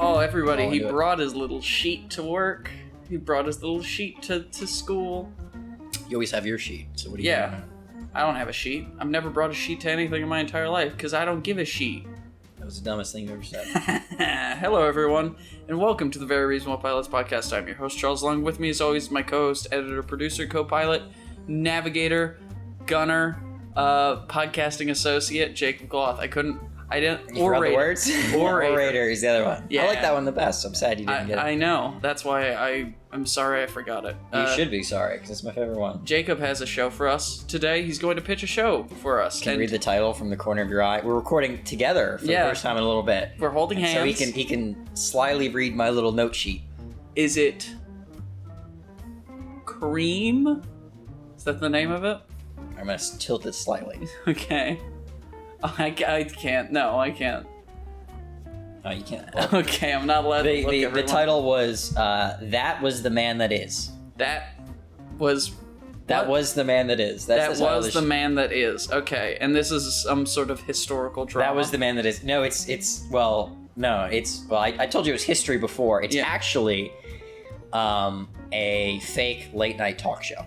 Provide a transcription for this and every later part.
Oh, everybody, he brought his little sheet to work. He brought his little sheet to school. You always have your sheet, so what do you do? I don't have a sheet. I've never brought a sheet to anything in my entire life because I don't give a sheet. That was the dumbest thing you ever said. Hello, everyone, and welcome to the Very Reasonable Pilots podcast. I'm your host, Charles. Along with me, as always, my co-host, editor, producer, co-pilot, navigator, gunner, podcasting associate, Jacob Gloth. Orator is the other one. Yeah. I like that one the best. I'm sad you didn't get it. I know. That's why I'm sorry I forgot it. You should be sorry, because it's my favorite one. Jacob has a show for us today. He's going to pitch a show for us. Can you read the title from the corner of your eye? We're recording together for the first time in a little bit. We're holding hands. So he can slyly read my little note sheet. Is it Cream? Is that the name of it? I'm going to tilt it slightly. Okay. I can't. No, I can't. Oh, you can't. Okay, I'm not allowed to look everyone. The title was, That Was the Man That Is. That was the Man That Is. That's the Man That Is. Okay, and this is some sort of historical drama. That was the Man That Is. No, I told you it was history before. It's actually a fake late night talk show.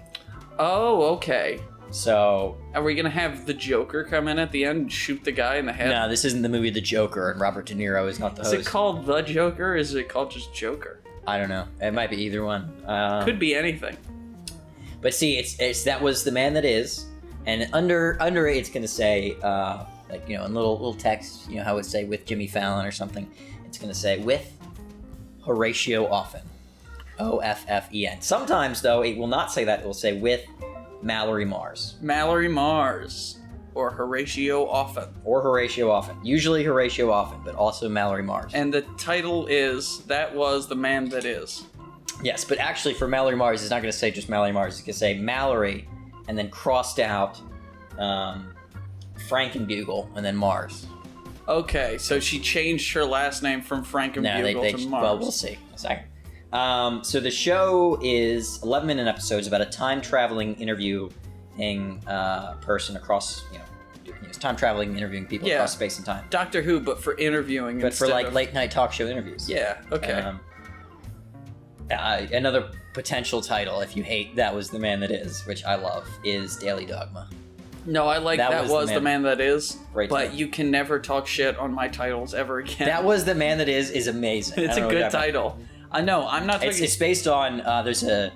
Oh, okay. So, are we going to have the Joker come in at the end and shoot the guy in the head? No, this isn't the movie The Joker, and Robert De Niro is not the host. Is it called The Joker, or is it called just Joker? I don't know. It might be either one. Could be anything. But see, it's That Was the Man That Is, and under it, it's going to say, in little text, how it would say with Jimmy Fallon or something. It's going to say with Horatio Offen. Offen. Sometimes, though, it will not say that. It will say with Mallory Mars. Mallory Mars. Or Horatio Offen. Usually Horatio Offen, but also Mallory Mars. And the title is That Was the Man That Is. Yes, but actually for Mallory Mars, it's not going to say just Mallory Mars. It's going to say Mallory, and then crossed out Frankenbugle, and then Mars. Okay, so she changed her last name from Frankenbugle to Mars. Well, we'll see. A second. So the show is 11-minute episodes about a time-traveling interviewing person across, time-traveling interviewing people across space and time. Doctor Who, but for interviewing but for late-night talk show interviews. Yeah, okay. Another potential title, if you hate That Was the Man That Is, which I love, is Daily Dogma. No, I like That Was the Man That Is, right, but you can never talk shit on my titles ever again. That Was the Man That Is amazing. It's a good title. I know. I'm not talking. It's based on. There's a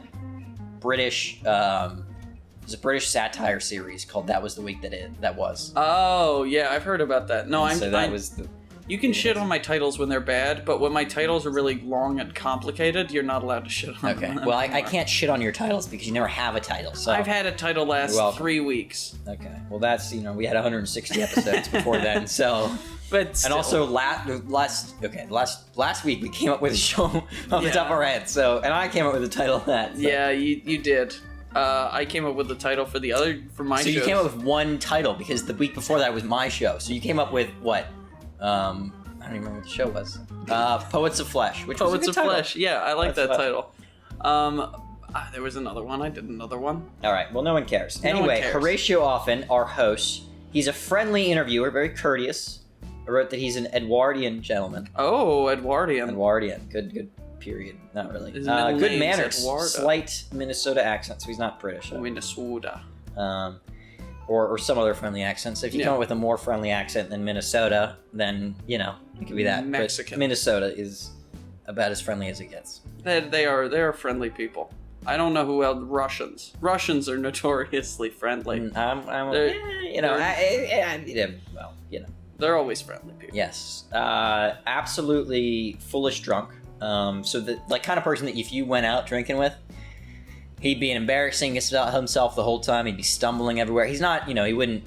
British satire series called That Was the Week That Was. Oh yeah, I've heard about that. No, was. You can shit on my titles when they're bad, but when my titles are really long and complicated, you're not allowed to shit on them. Okay. Well, I can't shit on your titles because you never have a title. So I've had a title last 3 weeks. Okay. Well, that's we had 160 episodes before then, so. But still. And also last week we came up with a show off the top of our head. So, and I came up with the title of that. So. Yeah, you did. I came up with the title for my show. So you came up with one title because the week before that was my show. So you came up with what? I don't even remember what the show was. Poets of Flesh, which was a good title. Flesh. Yeah, I like that title. There was another one. I did another one. All right. Well, no one cares. Anyway, Horatio Offen, our host, he's a friendly interviewer, very courteous. I wrote that he's an Edwardian gentleman. Oh, Edwardian. Good period. Not really. Good manners. Eduardo. Slight Minnesota accent, so he's not British. Minnesota. Or some other friendly accent. So if you come up with a more friendly accent than Minnesota, then, it could be that. Mexican. But Minnesota is about as friendly as it gets. They are friendly people. I don't know who else. Russians. Russians are notoriously friendly. They're always friendly people. Yes. Absolutely foolish drunk. So the kind of person that if you went out drinking with, he'd be embarrassing himself the whole time. He'd be stumbling everywhere. He's not, he wouldn't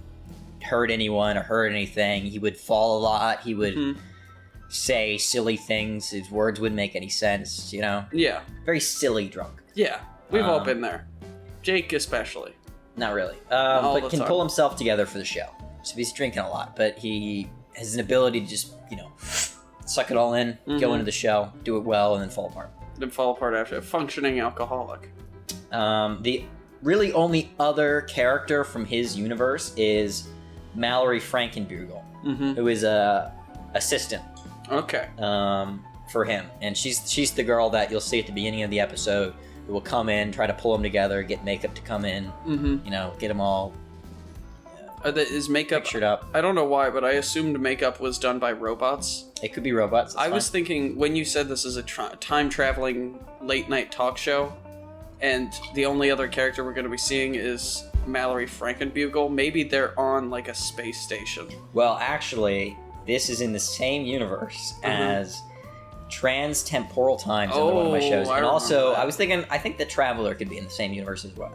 hurt anyone or hurt anything. He would fall a lot. He would say silly things. His words wouldn't make any sense, Yeah. Very silly drunk. Yeah. We've all been there. Jake especially. Not really. But can pull himself together for the show. So he's drinking a lot, but he has an ability to just, suck it all in, go into the show, do it well, and then fall apart. Then fall apart after a functioning alcoholic. The really only other character from his universe is Mallory Frankenbugle, who is a assistant. Okay. for him, and she's the girl that you'll see at the beginning of the episode who will come in, try to pull them together, get makeup to come in, get them all is makeup pictured up. I don't know why, but I assumed makeup was done by robots. It could be robots. I was thinking when you said this is a time-traveling late-night talk show, and the only other character we're going to be seeing is Mallory Frankenbugle, maybe they're on like a space station. Well, actually, this is in the same universe as Trans-Temporal Times in one of my shows. And also, I was thinking, I think the Traveler could be in the same universe as well.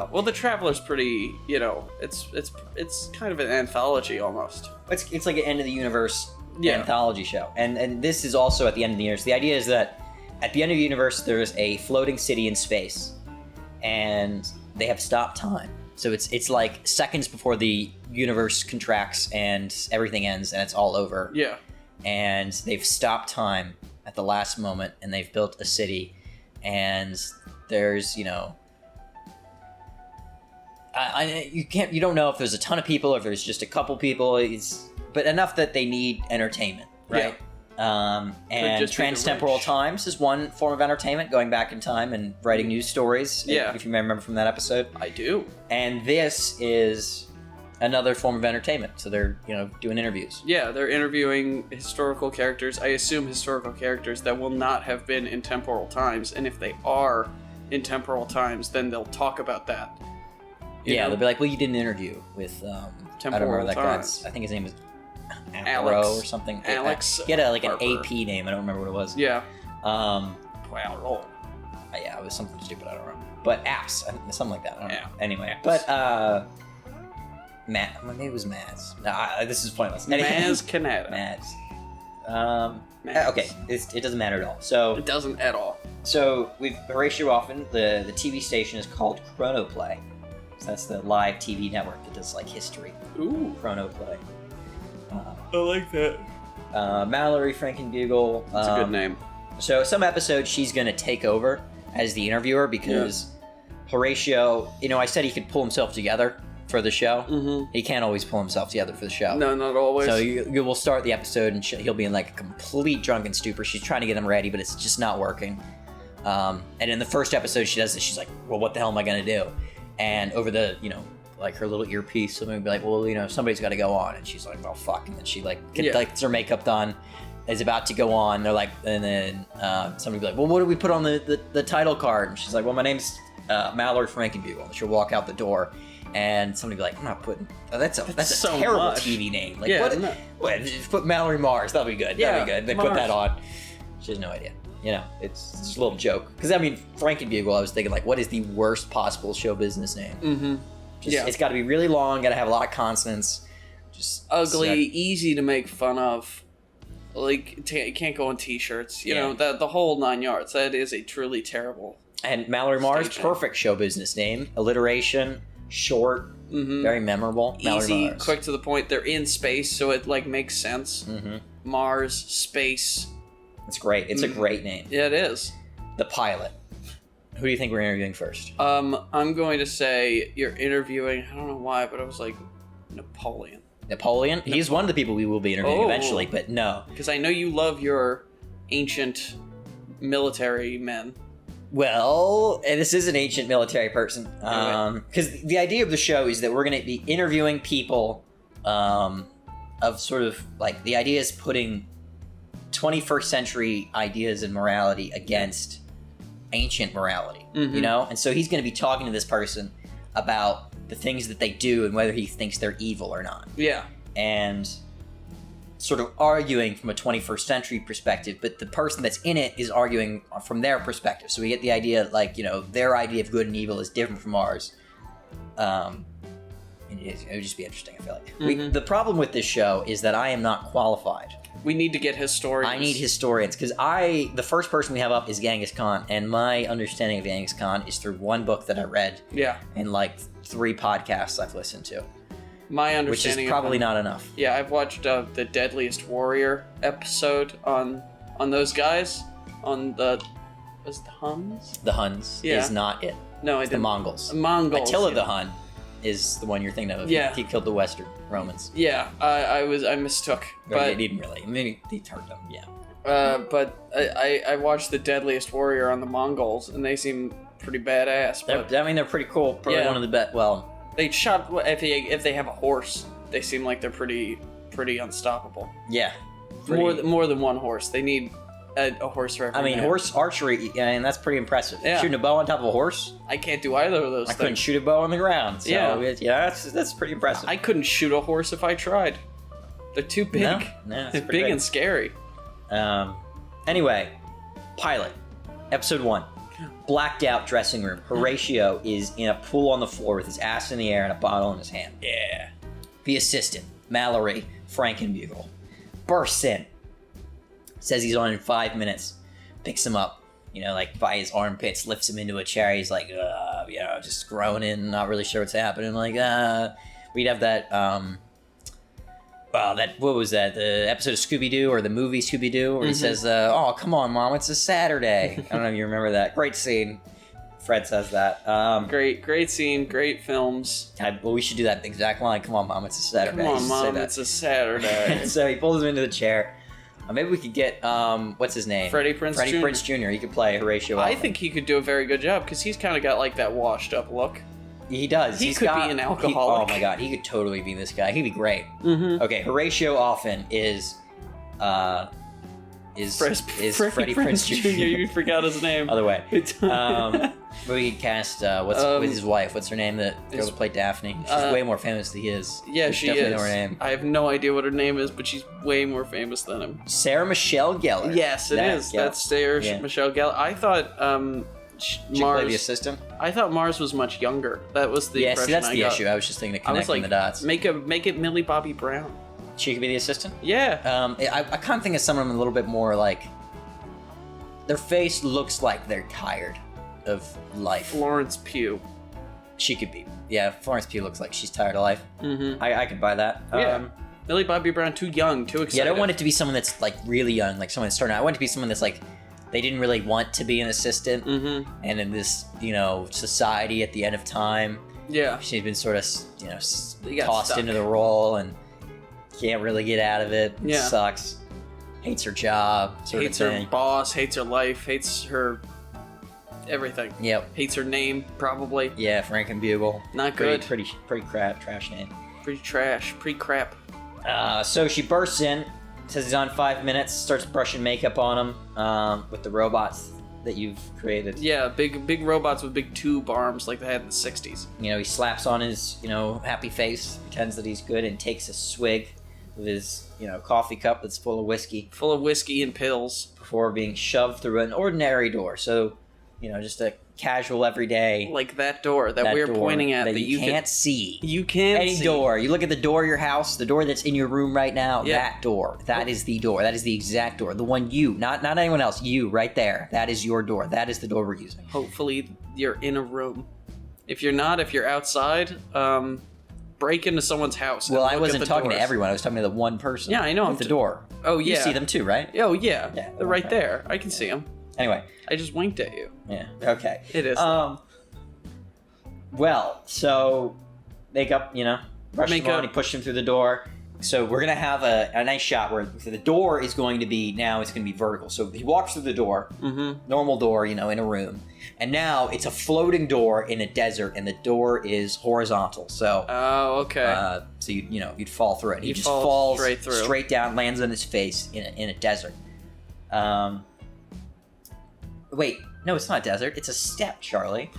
Well, the Traveler's pretty, it's kind of an anthology almost. It's like an end of the universe anthology show. And this is also at the end of the universe. The idea is that at the end of the universe, there's a floating city in space, and they have stopped time. So it's like seconds before the universe contracts and everything ends and it's all over. Yeah. And they've stopped time at the last moment, and they've built a city, and there's, you don't know if there's a ton of people or if there's just a couple people, but enough that they need entertainment, right? Yeah. And Trans-Temporal Times is one form of entertainment, going back in time and writing news stories, if you may remember from that episode. I do. And this is another form of entertainment, so they're doing interviews. Yeah, they're interviewing historical characters. I assume historical characters that will not have been in temporal times, and if they are in temporal times, then they'll talk about that. They'll be like, well, you did an interview with I don't remember that times. Guy. I think his name was Alex or something. Alex. He had an Harper. AP name. I don't remember what it was. Yeah. Yeah, it was something stupid. I don't remember. But apps, something like that. I don't know. Anyway, apps. But maybe it was Mads. No, this is pointless. Mads Canada. Mads. Mads. Okay, it doesn't matter at all. So it doesn't at all. So with Horatio Offen, the TV station is called Chronoplay. So that's the live TV network that does like history. Ooh, Chronoplay. I like that. Mallory Frankenbugle. That's a good name. So some episodes she's gonna take over as the interviewer because Horatio, I said he could pull himself together for the show. Mm-hmm. He can't always pull himself together for the show. No, not always. So you will start the episode and he'll be in like a complete drunken stupor. She's trying to get him ready, but it's just not working. And in the first episode, she does this. She's like, well, what the hell am I going to do? And over the, like her little earpiece, somebody will be like, well, somebody's got to go on. And she's like, well, fuck. And then she gets her makeup done, is about to go on. They're like, and then somebody will be like, well, what do we put on the title card? And she's like, well, my name's Mallory Frankenbugle. And she'll walk out the door. And somebody will be like, I'm not putting... Oh, that's a so terrible much. TV name. Like, what? Put Mallory Mars. That'll be good. Yeah, that'll be good. They Mars. put that on. She has no idea. It's just a little joke. Because, Frankenbugle, I was thinking, like, what is the worst possible show business name? Mm-hmm. It's got to be really long, got to have a lot of consonants. Just ugly, easy to make fun of. Like, it can't go on T-shirts. The whole 9 yards. That is a truly terrible... And Mallory Mars, perfect show business name. Alliteration... Short, very memorable. Easy, quick to the point. They're in space, so it makes sense. Mm-hmm. Mars, space. It's great. It's a great name. Yeah, it is. The pilot. Who do you think we're interviewing first? I'm going to say you're interviewing. I don't know why, but I was like Napoleon. Napoleon? He's one of the people we will be interviewing eventually, but no. Because I know you love your ancient military men. Well, this is an ancient military person. Because the idea of the show is that we're going to be interviewing people of sort of, like, the idea is putting 21st century ideas and morality against ancient morality, And so he's going to be talking to this person about the things that they do and whether he thinks they're evil or not. Yeah. And sort of arguing from a 21st century perspective, but the person that's in it is arguing from their perspective. So we get the idea, like, their idea of good and evil is different from ours. It would just be interesting, I feel like. The problem with this show is that I am not qualified. We need to get historians. I need historians, because the first person we have up is Genghis Khan, and my understanding of Genghis Khan is through one book that I read. Yeah. And, like, 3 podcasts I've listened to. My understanding, which is probably not enough. Yeah, I've watched the Deadliest Warrior episode on those guys was it the Huns? The Huns is not it. No, it's the Mongols. Mongols. Attila the Hun is the one you're thinking of. Yeah, he killed the Western Romans. Yeah, I mistook, but he didn't really. Maybe he turned them. Yeah. But I watched The Deadliest Warrior on the Mongols, and they seem pretty badass. But They're pretty cool. Probably one of the best. Well, they shot if they have a horse, they seem like they're pretty unstoppable. yeah. More than one horse. They need a horse for every man. Horse archery, and that's pretty impressive. Yeah. Shooting a bow on top of a horse. I can't do either of those I things. couldn't shoot a bow on the ground. So Yeah. that's pretty impressive. I couldn't shoot a horse if I tried. They're too big. No, They're that's big and scary. Anyway, pilot, episode 1. Blacked out dressing room. Horatio is in a pool on the floor with his ass in the air and a bottle in his hand. Yeah. The assistant, Mallory Frankenbugle, bursts in. Says he's on in 5 minutes. Picks him up, by his armpits, lifts him into a chair. He's like, just groaning, not really sure what's happening. We'd have that, what was that? The episode of Scooby-Doo or the movie Scooby-Doo where he says, oh, come on, Mom, it's a Saturday. I don't know if you remember that. Great scene. Fred says that. Great scene, great films. We should do that exact line. Come on, Mom, it's a Saturday. Come on, Mom, it's a Saturday. So he pulls him into the chair. Maybe we could get, what's his name? Freddie Prinze Jr. Prinze Jr. He could play Horatio Offen. I think he could do a very good job because he's kind of got like that washed up look. He does. He could be an alcoholic. Oh my god, he could totally be this guy. He'd be great. Mm-hmm. Okay, Horatio Offen is Freddie Prinze Jr. You forgot his name. Other way. We could cast with his wife. What's her name? The girl that played Daphne. She's way more famous than he is. Yeah, she definitely is. Know her name. I have no idea what her name is, but she's way more famous than him. Sarah Michelle Gellar. Yes, it is. Yeah. That's Sarah Michelle Gellar. I thought She Mars. played the assistant. I thought Mars was much younger. That was the impression that's I the got. issue. I was just thinking of I was connecting like, the dots. make it Millie Bobby Brown. She could be the assistant. Yeah. I kind of think of some of them a little bit more like their face looks like they're tired of life. Florence Pugh. She could be. Yeah, Florence Pugh looks like she's tired of life. Mm-hmm. I could buy that. Yeah. Millie Bobby Brown, too young, too excited. Yeah, I don't want it to be someone that's like really young, like someone that's starting out. I want it to be someone that's like they didn't really want to be an assistant, and in this society at the end of time, she's been sort of tossed stuck into the role and can't really get out of it. Yeah. Sucks. Hates her job. Hates her boss. Hates her life. Hates her everything. Yep. Hates her name, probably. Yeah, Frankenbugle. Not good. Pretty crap, trash name. Pretty trash. Pretty crap. So she bursts in, says he's on 5 minutes, starts brushing makeup on him with the robots that you've created. Yeah, big robots with big tube arms like they had in the 60s. He slaps on his, happy face, pretends that he's good, and takes a swig with his, coffee cup that's full of whiskey. Full of whiskey and pills. Before being shoved through an ordinary door. So, just a casual everyday. Like that door that we're door pointing at that you can't see. You can't see. Any door. You look at the door of your house, the door that's in your room right now, that door. That is the door. That is the exact door. The one not anyone else. You, right there. That is your door. That is the door we're using. Hopefully you're in a room. If you're not, if you're outside, break into someone's house. Well, I wasn't talking to everyone. I was talking to the one person. Yeah, I know. At the door. Oh, yeah. You see them too, right? Oh, yeah. Yeah, they're right there. I can see them. Anyway. I just winked at you. Yeah. Okay. It is. Well, so makeup, brush him on, he pushed him through the door. So we're going to have a nice shot where the door is going to be, now it's going to be vertical. So he walks through the door, normal door, in a room. And now it's a floating door in a desert, and the door is horizontal. So, oh, okay. So you'd fall through it. He just falls falls straight down, lands on his face in a desert. Wait, no, it's not a desert. It's a steppe, Charlie.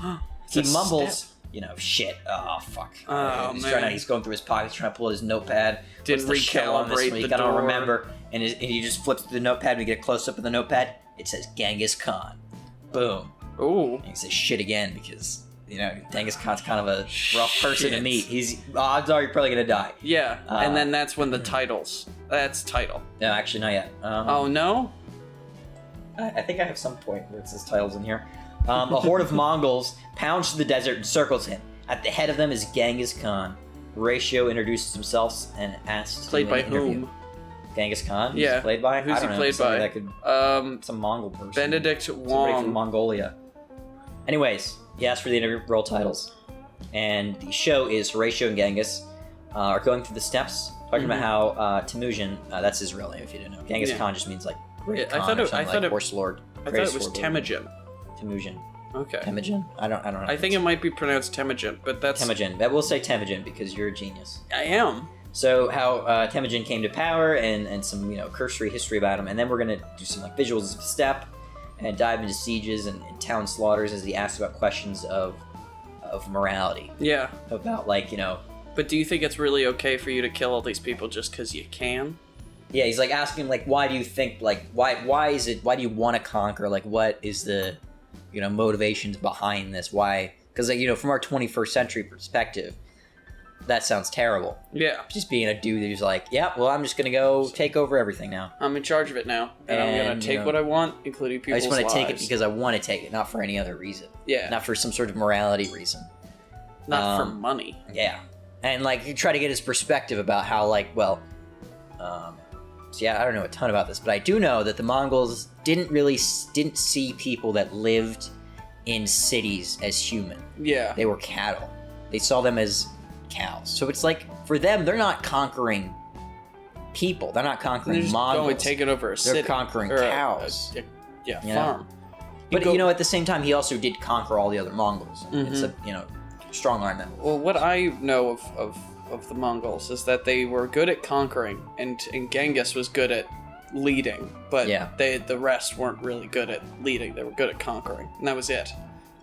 He mumbles, shit. Oh, fuck. Oh, man. He's going through his pockets, trying to pull out his notepad. Didn't recalibrate the door. I don't remember. And he just flips through the notepad. We get a close-up of the notepad. It says Genghis Khan. Boom. Ooh. And he says shit again because, Genghis Khan's kind of a rough person to meet. Odds are you're probably going to die. Yeah, and then that's when the titles. That's title. No, actually, not yet. Oh, no? I think I have some point where it says titles in here. A horde of Mongols pounds through the desert and circles him. At the head of them is Genghis Khan. Horatio introduces himself and asks Played to by interview. whom? Genghis Khan? Yeah. He's played by? Who's he played by? That could, some Mongol person. Benedict Wong. Somebody from Mongolia. Anyways, he asked for the interview role titles. And the show is Horatio and Genghis are going through the steps, talking about how Temujin, that's his real name if you didn't know. Genghis Khan just means like Great I Khan thought or it- something, I thought like it- Horse Lord. I thought it was Temujin. Temujin. Okay. Temujin? I don't know. I think it might be pronounced Temujin, but that's... Temujin. We'll say Temujin because you're a genius. I am. So how Temujin came to power and some cursory history about him, and then we're gonna do some like visuals of Steppe and dive into sieges and town slaughters as he asks about questions of morality. Yeah. About But do you think it's really okay for you to kill all these people just because you can? Yeah, he's like asking like why do you think like why do you want to conquer, like what is the motivations behind this, why, because from our 21st century perspective that sounds terrible. Yeah. Just being a dude who's like, yeah, well, I'm just gonna go take over everything now. I'm in charge of it now, and I'm gonna take what I want, including people's lives. I just want to take it because I want to take it, not for any other reason. Yeah. Not for some sort of morality reason. Not for money. Yeah. And like you try to get his perspective about how so yeah, I don't know a ton about this, but I do know that the Mongols didn't see people that lived in cities as human. Yeah. They were cattle. They saw them as cows. So it's like for them, they're not conquering people. They're not conquering Mongols. Going taking over a city. They're conquering cows. Farm. But at the same time, he also did conquer all the other Mongols. Mm-hmm. It's a strong arm them. Well, what I know of the Mongols is that they were good at conquering, and Genghis was good at leading, but the rest weren't really good at leading. They were good at conquering, and that was it.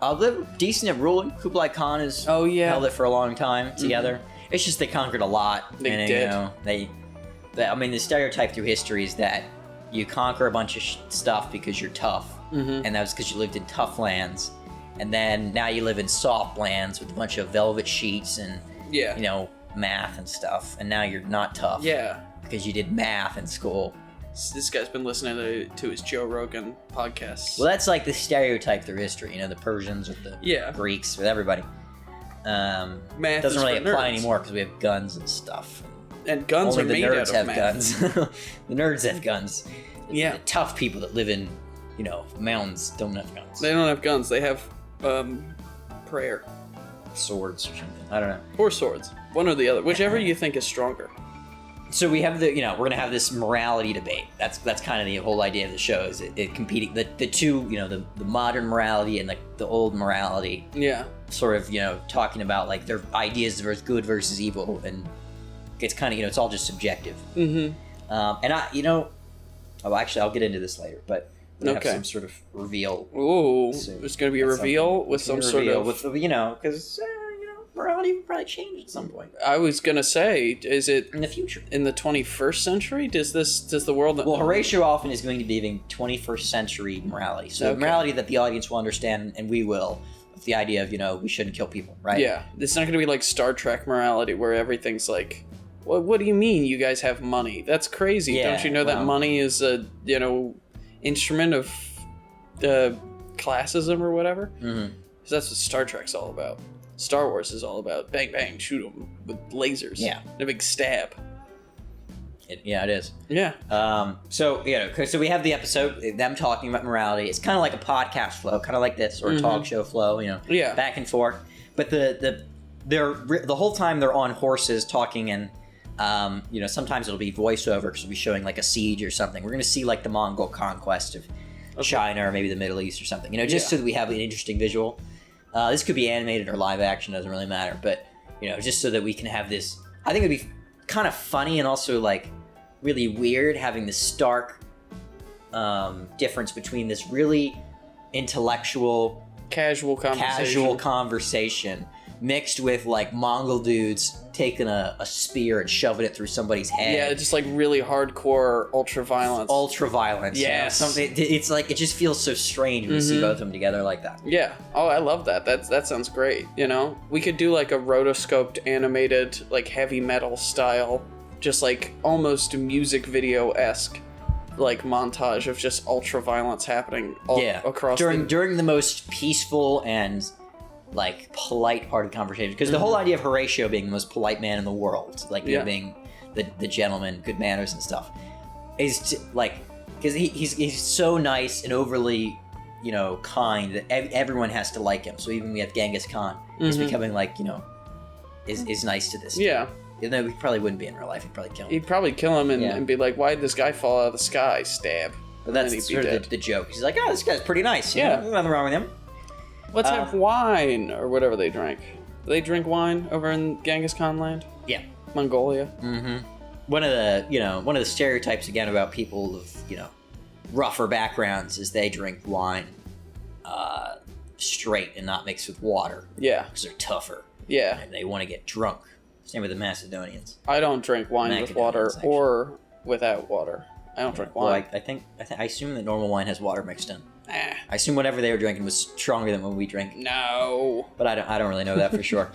They were decent at ruling. Kublai Khan has held it for a long time together. Mm-hmm. It's just they conquered a lot. They did. The stereotype through history is that you conquer a bunch of stuff because you're tough, and that was because you lived in tough lands, and then now you live in soft lands with a bunch of velvet sheets and math and stuff, and now you're not tough. Yeah. Because you did math in school. This guy's been listening to his Joe Rogan podcast. Well, that's like the stereotype through history, the Persians with the Greeks, with everybody. Math doesn't really apply nerds. anymore because we have guns and stuff. And guns Only are made out of math. Guns. The nerds have guns. Yeah. The tough people that live in, mountains don't have guns. They don't have guns. They have prayer. Swords or something. I don't know. Or swords. One or the other. Whichever you think is stronger. So we have we're going to have this morality debate. That's kind of the whole idea of the show, is it competing, the two, the modern morality and the old morality. Yeah. Sort of, talking about like their ideas versus good versus evil, and it's kind of, it's all just subjective. Mm-hmm. And actually I'll get into this later, but we have some sort of reveal. Ooh, there's going to be a reveal with some sort of... because... morality will probably change at some point. I was gonna say, is it in the future, in the 21st century? Does the world? Well, Horatio Offen is going to be giving 21st century morality, so morality that the audience will understand, and we will. With the idea of we shouldn't kill people, right? Yeah, it's not gonna be like Star Trek morality where everything's like, what do you mean you guys have money? That's crazy. Don't you know that money is a instrument of classism or whatever? Mm-hmm. Because that's what Star Trek's all about. Star Wars is all about bang bang, shoot them with lasers. Yeah, and a big stab. It is. Yeah. So we have the episode, them talking about morality. It's kind of like a podcast flow, kind of like this, or a talk show flow. Back and forth. But the whole time they're on horses talking, and sometimes it'll be voiceover because we'll be showing like a siege or something. We're gonna see like the Mongol conquest of China or maybe the Middle East or something. Just so that we have an interesting visual. This could be animated or live action, doesn't really matter, but just so that we can have this. I think it'd be kind of funny and also like really weird having this stark difference between this really intellectual, casual conversation mixed with like Mongol dudes taking a spear and shoving it through somebody's head. Yeah, just like really hardcore ultra-violence. Ultra-violence. Yes. It's like, it just feels so strange when you see both of them together like that. Yeah. Oh, I love that. That sounds great. We could do like a rotoscoped animated, like heavy metal style, just like almost music video-esque, like montage of just ultra-violence happening across during the most peaceful and like polite part of the conversation, because the whole idea of Horatio being the most polite man in the world, like being the gentleman, good manners and stuff, is because he's so nice and overly kind that everyone has to like him. So even we have Genghis Khan, he's becoming like is nice to this. Yeah. Even though he probably wouldn't be in real life, he'd probably kill him. He'd probably kill him and be like, "Why did this guy fall out of the sky?" Stab. But that's sort of the joke. He's like, oh, this guy's pretty nice. Yeah. There's nothing wrong with him. Let's have wine, or whatever they drank. Do they drink wine over in Genghis Khan land? Yeah. Mongolia? Mm-hmm. One of the stereotypes, again, about people of, rougher backgrounds is they drink wine straight and not mixed with water. Yeah. Because they're tougher. Yeah. And they want to get drunk. Same with the Macedonians. I don't drink wine with water or without water. I don't drink wine. Well, I assume that normal wine has water mixed in. I assume whatever they were drinking was stronger than what we drink. No. But I don't really know that for sure.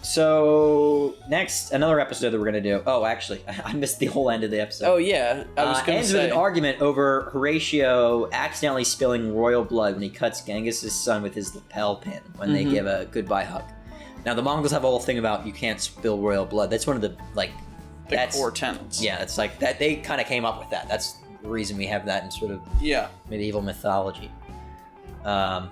So next, another episode that we're gonna do. Oh, actually, I missed the whole end of the episode. Oh yeah, I was gonna ends say. with an argument over Horatio accidentally spilling royal blood when he cuts Genghis' son with his lapel pin when they give a goodbye hug. Now the Mongols have a whole thing about you can't spill royal blood. That's one of the core tenets. Yeah, it's like that. They kind of came up with that. That's the reason we have that in sort of medieval mythology. And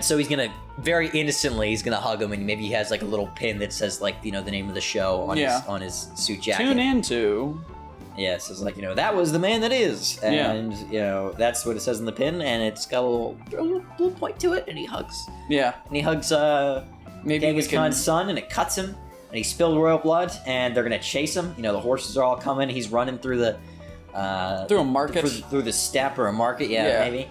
so he's gonna very innocently hug him, and maybe he has like a little pin that says the name of the show on his suit jacket. Tune into. Yeah, it says that was the man that is, and that's what it says in the pin, and it's got a little point to it, and he hugs. Yeah, and he hugs maybe Genghis Khan's son, and it cuts him, and he spilled royal blood, and they're gonna chase him. The horses are all coming. He's running through the through a market, through the steppe or a market. Yeah. Maybe.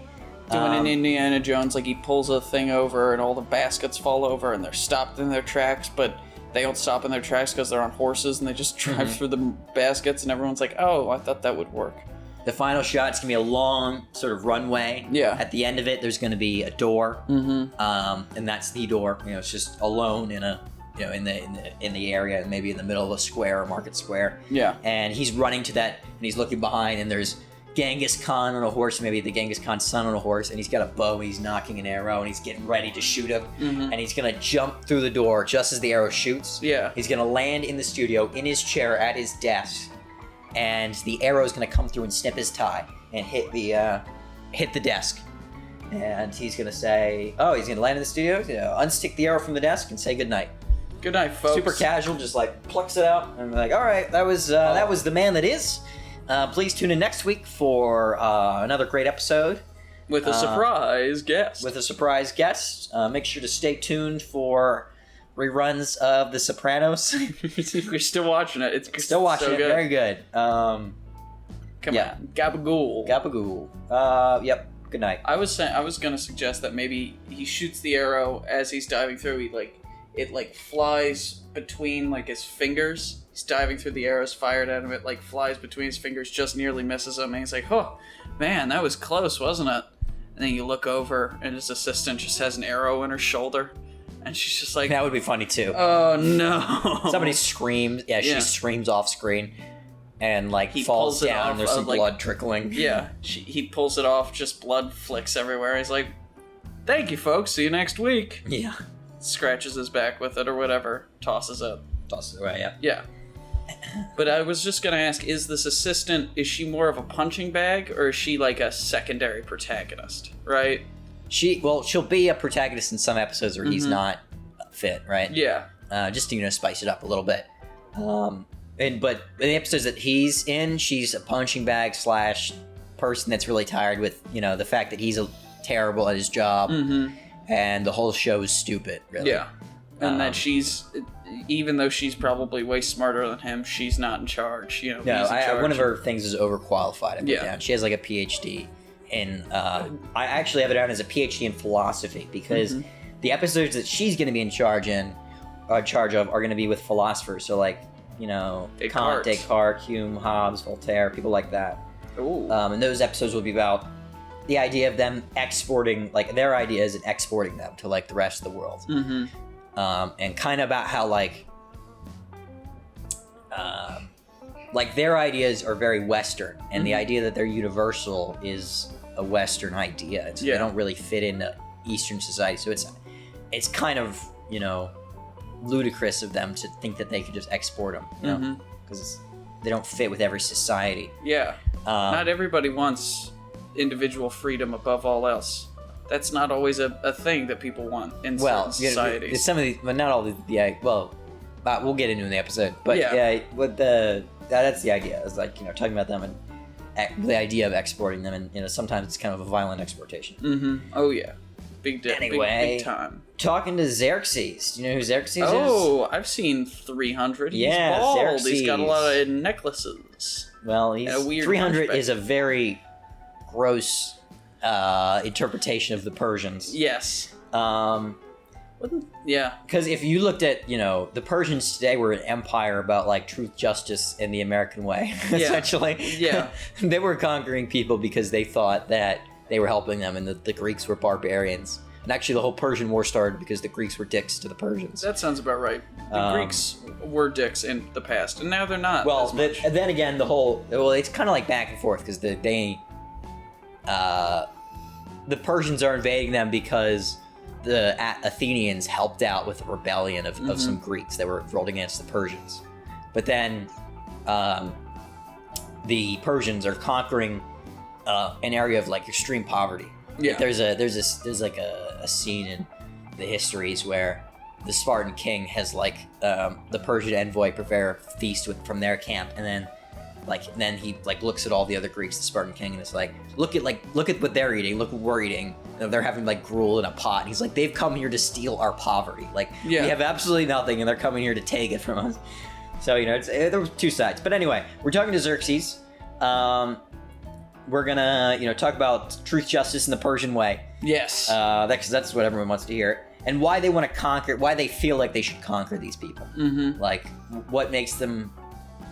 Doing an Indiana Jones, he pulls a thing over and all the baskets fall over and they're stopped in their tracks, but they don't stop in their tracks because they're on horses and they just drive through the baskets and everyone's like, oh, I thought that would work. The final shot's gonna be a long sort of runway. Yeah. At the end of it, there's gonna be a door. And that's the door. It's just alone in a in the area, and maybe in the middle of a square or market square. Yeah. And he's running to that, and he's looking behind, and there's Genghis Khan on a horse, maybe the Genghis Khan's son on a horse, and he's got a bow, and he's knocking an arrow, and he's getting ready to shoot him, and he's gonna jump through the door just as the arrow shoots. Yeah. He's gonna land in the studio, in his chair, at his desk, and the arrow's gonna come through and snip his tie and hit the desk. And he's gonna say, oh, he's gonna land in the studio, unstick the arrow from the desk and say goodnight. Good night, folks. Super casual, just plucks it out, and all right, that was the man that is. Please tune in next week for another great episode. With a surprise guest. Make sure to stay tuned for reruns of The Sopranos. We're still watching it. It's still watching so it. Good. Very good. Come on. Gabagool. Yep. Good night. I was gonna suggest that maybe he shoots the arrow as he's diving through. It flies between his fingers. He's diving through, the arrows fired at him. It flies between his fingers, just nearly misses him. And he's like, "Oh, man, that was close, wasn't it?" And then you look over, and his assistant just has an arrow in her shoulder, and she's just like, "That would be funny too." Oh no! Somebody screams. Yeah, she screams off screen, and he falls down. And there's some blood trickling. Yeah, he pulls it off. Just blood flicks everywhere. He's like, "Thank you, folks. See you next week." Yeah. Scratches his back with it or whatever. Tosses it. Right. Yeah. Yeah. But I was just gonna ask, is this assistant, is she more of a punching bag, or is she a secondary protagonist, right? She'll be a protagonist in some episodes where he's not fit, right? Yeah. Just to spice it up a little bit. But in the episodes that he's in, she's a punching bag / person that's really tired with the fact that he's terrible at his job, and the whole show is stupid, really. Yeah. And that she's, even though she's probably way smarter than him, she's not in charge. No, one of her things is overqualified. I put down. She has a PhD in. I actually have it down as a PhD in philosophy because the episodes that she's going to be in charge of are going to be with philosophers. So Kant, Descartes, Hume, Hobbes, Voltaire, people like that. Ooh. And those episodes will be about the idea of them exporting their ideas and exporting them to the rest of the world. And kind of about how their ideas are very Western, and the idea that they're universal is a Western idea. And so they don't really fit into Eastern society. So it's kind of ludicrous of them to think that they could just export them, because they don't fit with every society. Yeah, not everybody wants individual freedom above all else. That's not always a thing that people want in certain societies. Some of these, but not all the. Yeah, we'll get into it in the episode. But that's the idea. It's talking about them, and the idea of exporting them, and sometimes it's kind of a violent exportation. Mm-hmm. Oh yeah, big Anyway, big time. Talking to Xerxes. Do you know who Xerxes is? Oh, I've seen 300. Yeah, he's bald. Xerxes. He's got a lot of necklaces. Well, he's a weird 300 hunchback. is a very gross interpretation of the Persians. Yes. Yeah. Because if you looked at, the Persians today were an empire about, like, truth, justice, and the American way, essentially. Yeah. They were conquering people because they thought that they were helping them and that the Greeks were barbarians. And actually, the whole Persian War started because the Greeks were dicks to the Persians. That sounds about right. The Greeks were dicks in the past, and now they're not. Well, as much. then again, it's kind of like back and forth because the Persians are invading them because the Athenians helped out with a rebellion of some Greeks that were revolting against the Persians. But then the Persians are conquering an area of like extreme poverty. Yeah. There's like a scene in the histories where the Spartan king has like the Persian envoy prepare a feast from their camp, and then he like looks at all the other Greeks, the Spartan king, and it's like, look at what they're eating, look what we're eating. They're having like gruel in a pot. And he's like, they've come here to steal our poverty. Like, we have absolutely nothing, and they're coming here to take it from us. So there were two sides. But anyway, we're talking to Xerxes. We're gonna talk about truth, justice, and the Persian way. Yes. That's what everyone wants to hear. And why they want to conquer, why they feel like they should conquer these people. Mm-hmm. Like, what makes them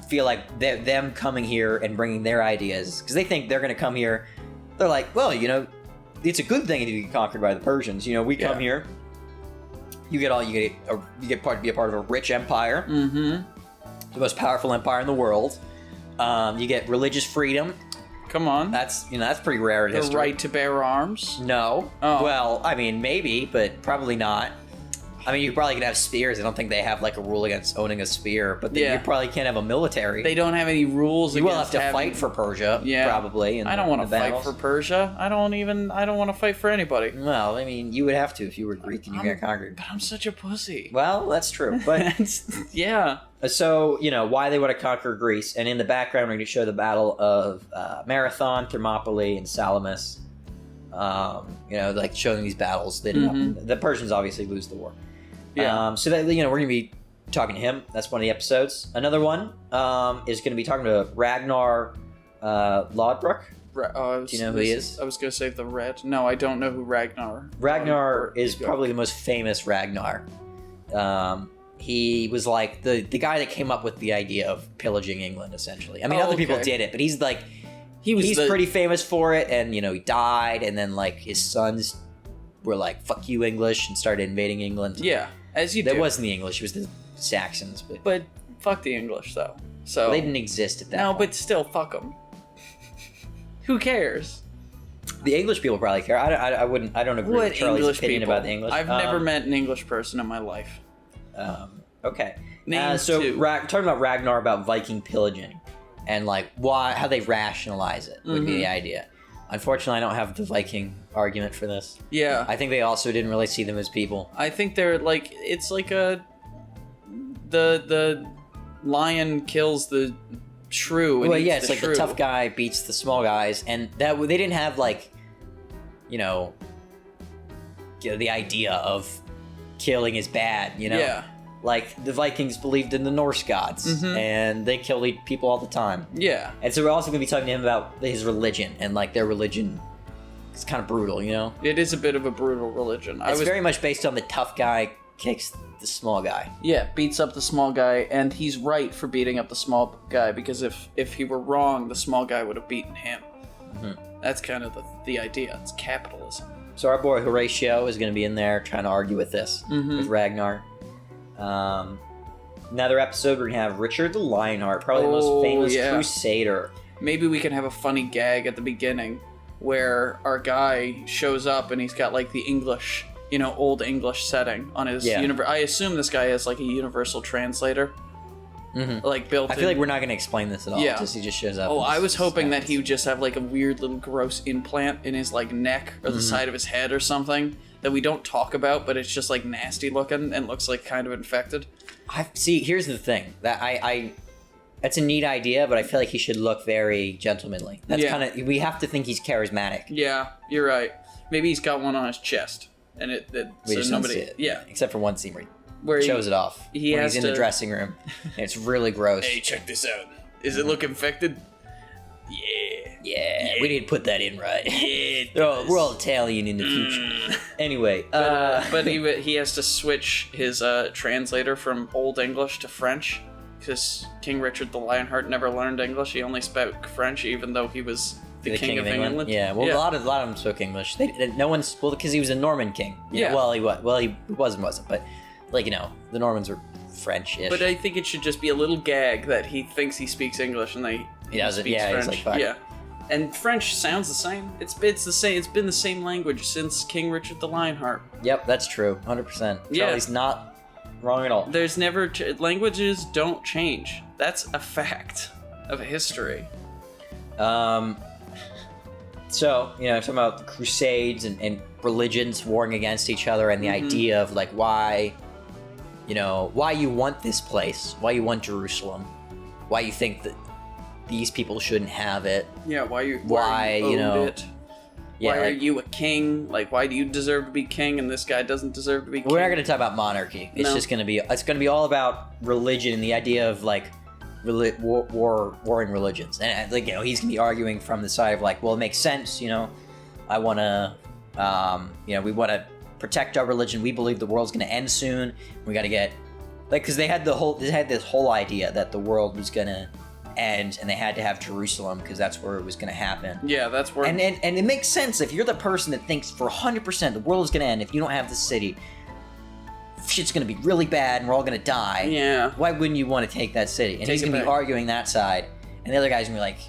feel like them coming here and bringing their ideas, because they think they're going to come here. They're like, well, it's a good thing to get conquered by the Persians. We come here, you get to be a part of a rich empire, the most powerful empire in the world. You get religious freedom. Come on. That's pretty rare in history. The right to bear arms. No. Oh. Well, I mean, maybe, but probably not. I mean, you probably can have spears. I don't think they have like a rule against owning a spear, but you probably can't have a military. They don't have any rules. You will have to fight for Persia, probably. I don't want to fight for Persia. I don't want to fight for anybody. Well, I mean, you would have to if you were Greek and you got conquered. But I'm such a pussy. Well, that's true. But yeah. So why they want to conquer Greece, and in the background we're going to show the battle of Marathon, Thermopylae, and Salamis. Like showing these battles. The Persians obviously lose the war. Yeah. So that we're going to be talking to him. That's one of the episodes. Another one is going to be talking to Ragnar Lodbrok. Do you know who he is? I was going to say the Red. No, I don't know who Ragnar. Ragnar is probably the most famous Ragnar. He was like the guy that came up with the idea of pillaging England, essentially. I mean, other people did it, but he's like he's pretty famous for it. And he died, and then like his sons were like, "Fuck you, English," and started invading England. Yeah. As you do. That wasn't the English; it was the Saxons. But fuck the English, though. So they didn't exist at that point. But still, fuck them. Who cares? The English people probably care. I wouldn't. I don't agree with Charlie's opinion about the English. I've never met an English person in my life. Okay. Names so two. Talking about Ragnar, about Viking pillaging, and like how they rationalize it would be the idea. Unfortunately, I don't have the Viking argument for this. Yeah. I think they also didn't really see them as people. I think they're like, it's like the lion kills the shrew. And It's like the tough guy beats the small guys, and that they didn't have like, the idea of killing is bad. Yeah. Like the Vikings believed in the Norse gods, and they killed people all the time. Yeah. And so we're also going to be talking to him about his religion, and like their religion is kind of brutal, It is a bit of a brutal religion. It's very much based on the tough guy kicks the small guy. Yeah, beats up the small guy, and he's right for beating up the small guy, because if he were wrong, the small guy would have beaten him. That's kind of the idea. It's capitalism. So our boy Horatio is going to be in there trying to argue with this, with Ragnar. Another episode, we're going to have Richard the Lionheart, probably the most famous crusader. Maybe we can have a funny gag at the beginning where our guy shows up and he's got like the English, old English setting on his universe. I assume this guy is like a universal translator. Like built in. I feel like we're not going to explain this at all. Yeah. He just shows up. Oh, I was hoping that he would just have like a weird little gross implant in his like neck or the side of his head or something that we don't talk about, but it's just like nasty looking and looks like kind of infected. See, here's the thing that I That's a neat idea, but I feel like he should look very gentlemanly. That's kind of, we have to think he's charismatic. Yeah, you're right. Maybe he's got one on his chest, and We just don't see it. Yeah, except for one scene where he shows it off. When he's in the dressing room. And it's really gross. Hey, check this out. Is it look infected? Yeah, we need to put that in right. Yeah, we're all Italian in the future. Anyway, but he has to switch his translator from Old English to French because King Richard the Lionheart never learned English. He only spoke French, even though he was the king of England. Yeah, well, a lot of them spoke English. Because he was a Norman king. Yeah. Well, he wasn't, but like the Normans were French-ish. But I think it should just be a little gag that he thinks he speaks English and he doesn't. speaks Yeah, French. he's like, fuck. Yeah. And French sounds the same. It's the same. It's been the same language since King Richard the Lionheart. Yep, that's true. 100%. Yeah. Charlie's not wrong at all. There's never languages don't change. That's a fact of history. So, talking about the Crusades and religions warring against each other and the idea of like why you want this place, why you want Jerusalem, why you think that these people shouldn't have it. Yeah, why you it? Yeah, why are you a king? Like, why do you deserve to be king and this guy doesn't deserve to be king? We're not going to talk about monarchy. It's just going to be all about religion and the idea of like warring religions. And like he's going to be arguing from the side of like, well, it makes sense. I want to, we want to protect our religion. We believe the world's going to end soon. We got to get because they had this whole idea that the world was going to end and they had to have Jerusalem because that's where it was going to happen. Yeah, that's where. And it makes sense if you're the person that thinks for 100% the world is going to end if you don't have the city. Shit's going to be really bad and we're all going to die. Yeah. Why wouldn't you want to take that city? And he's going to be arguing that side, and the other guy's going to be like,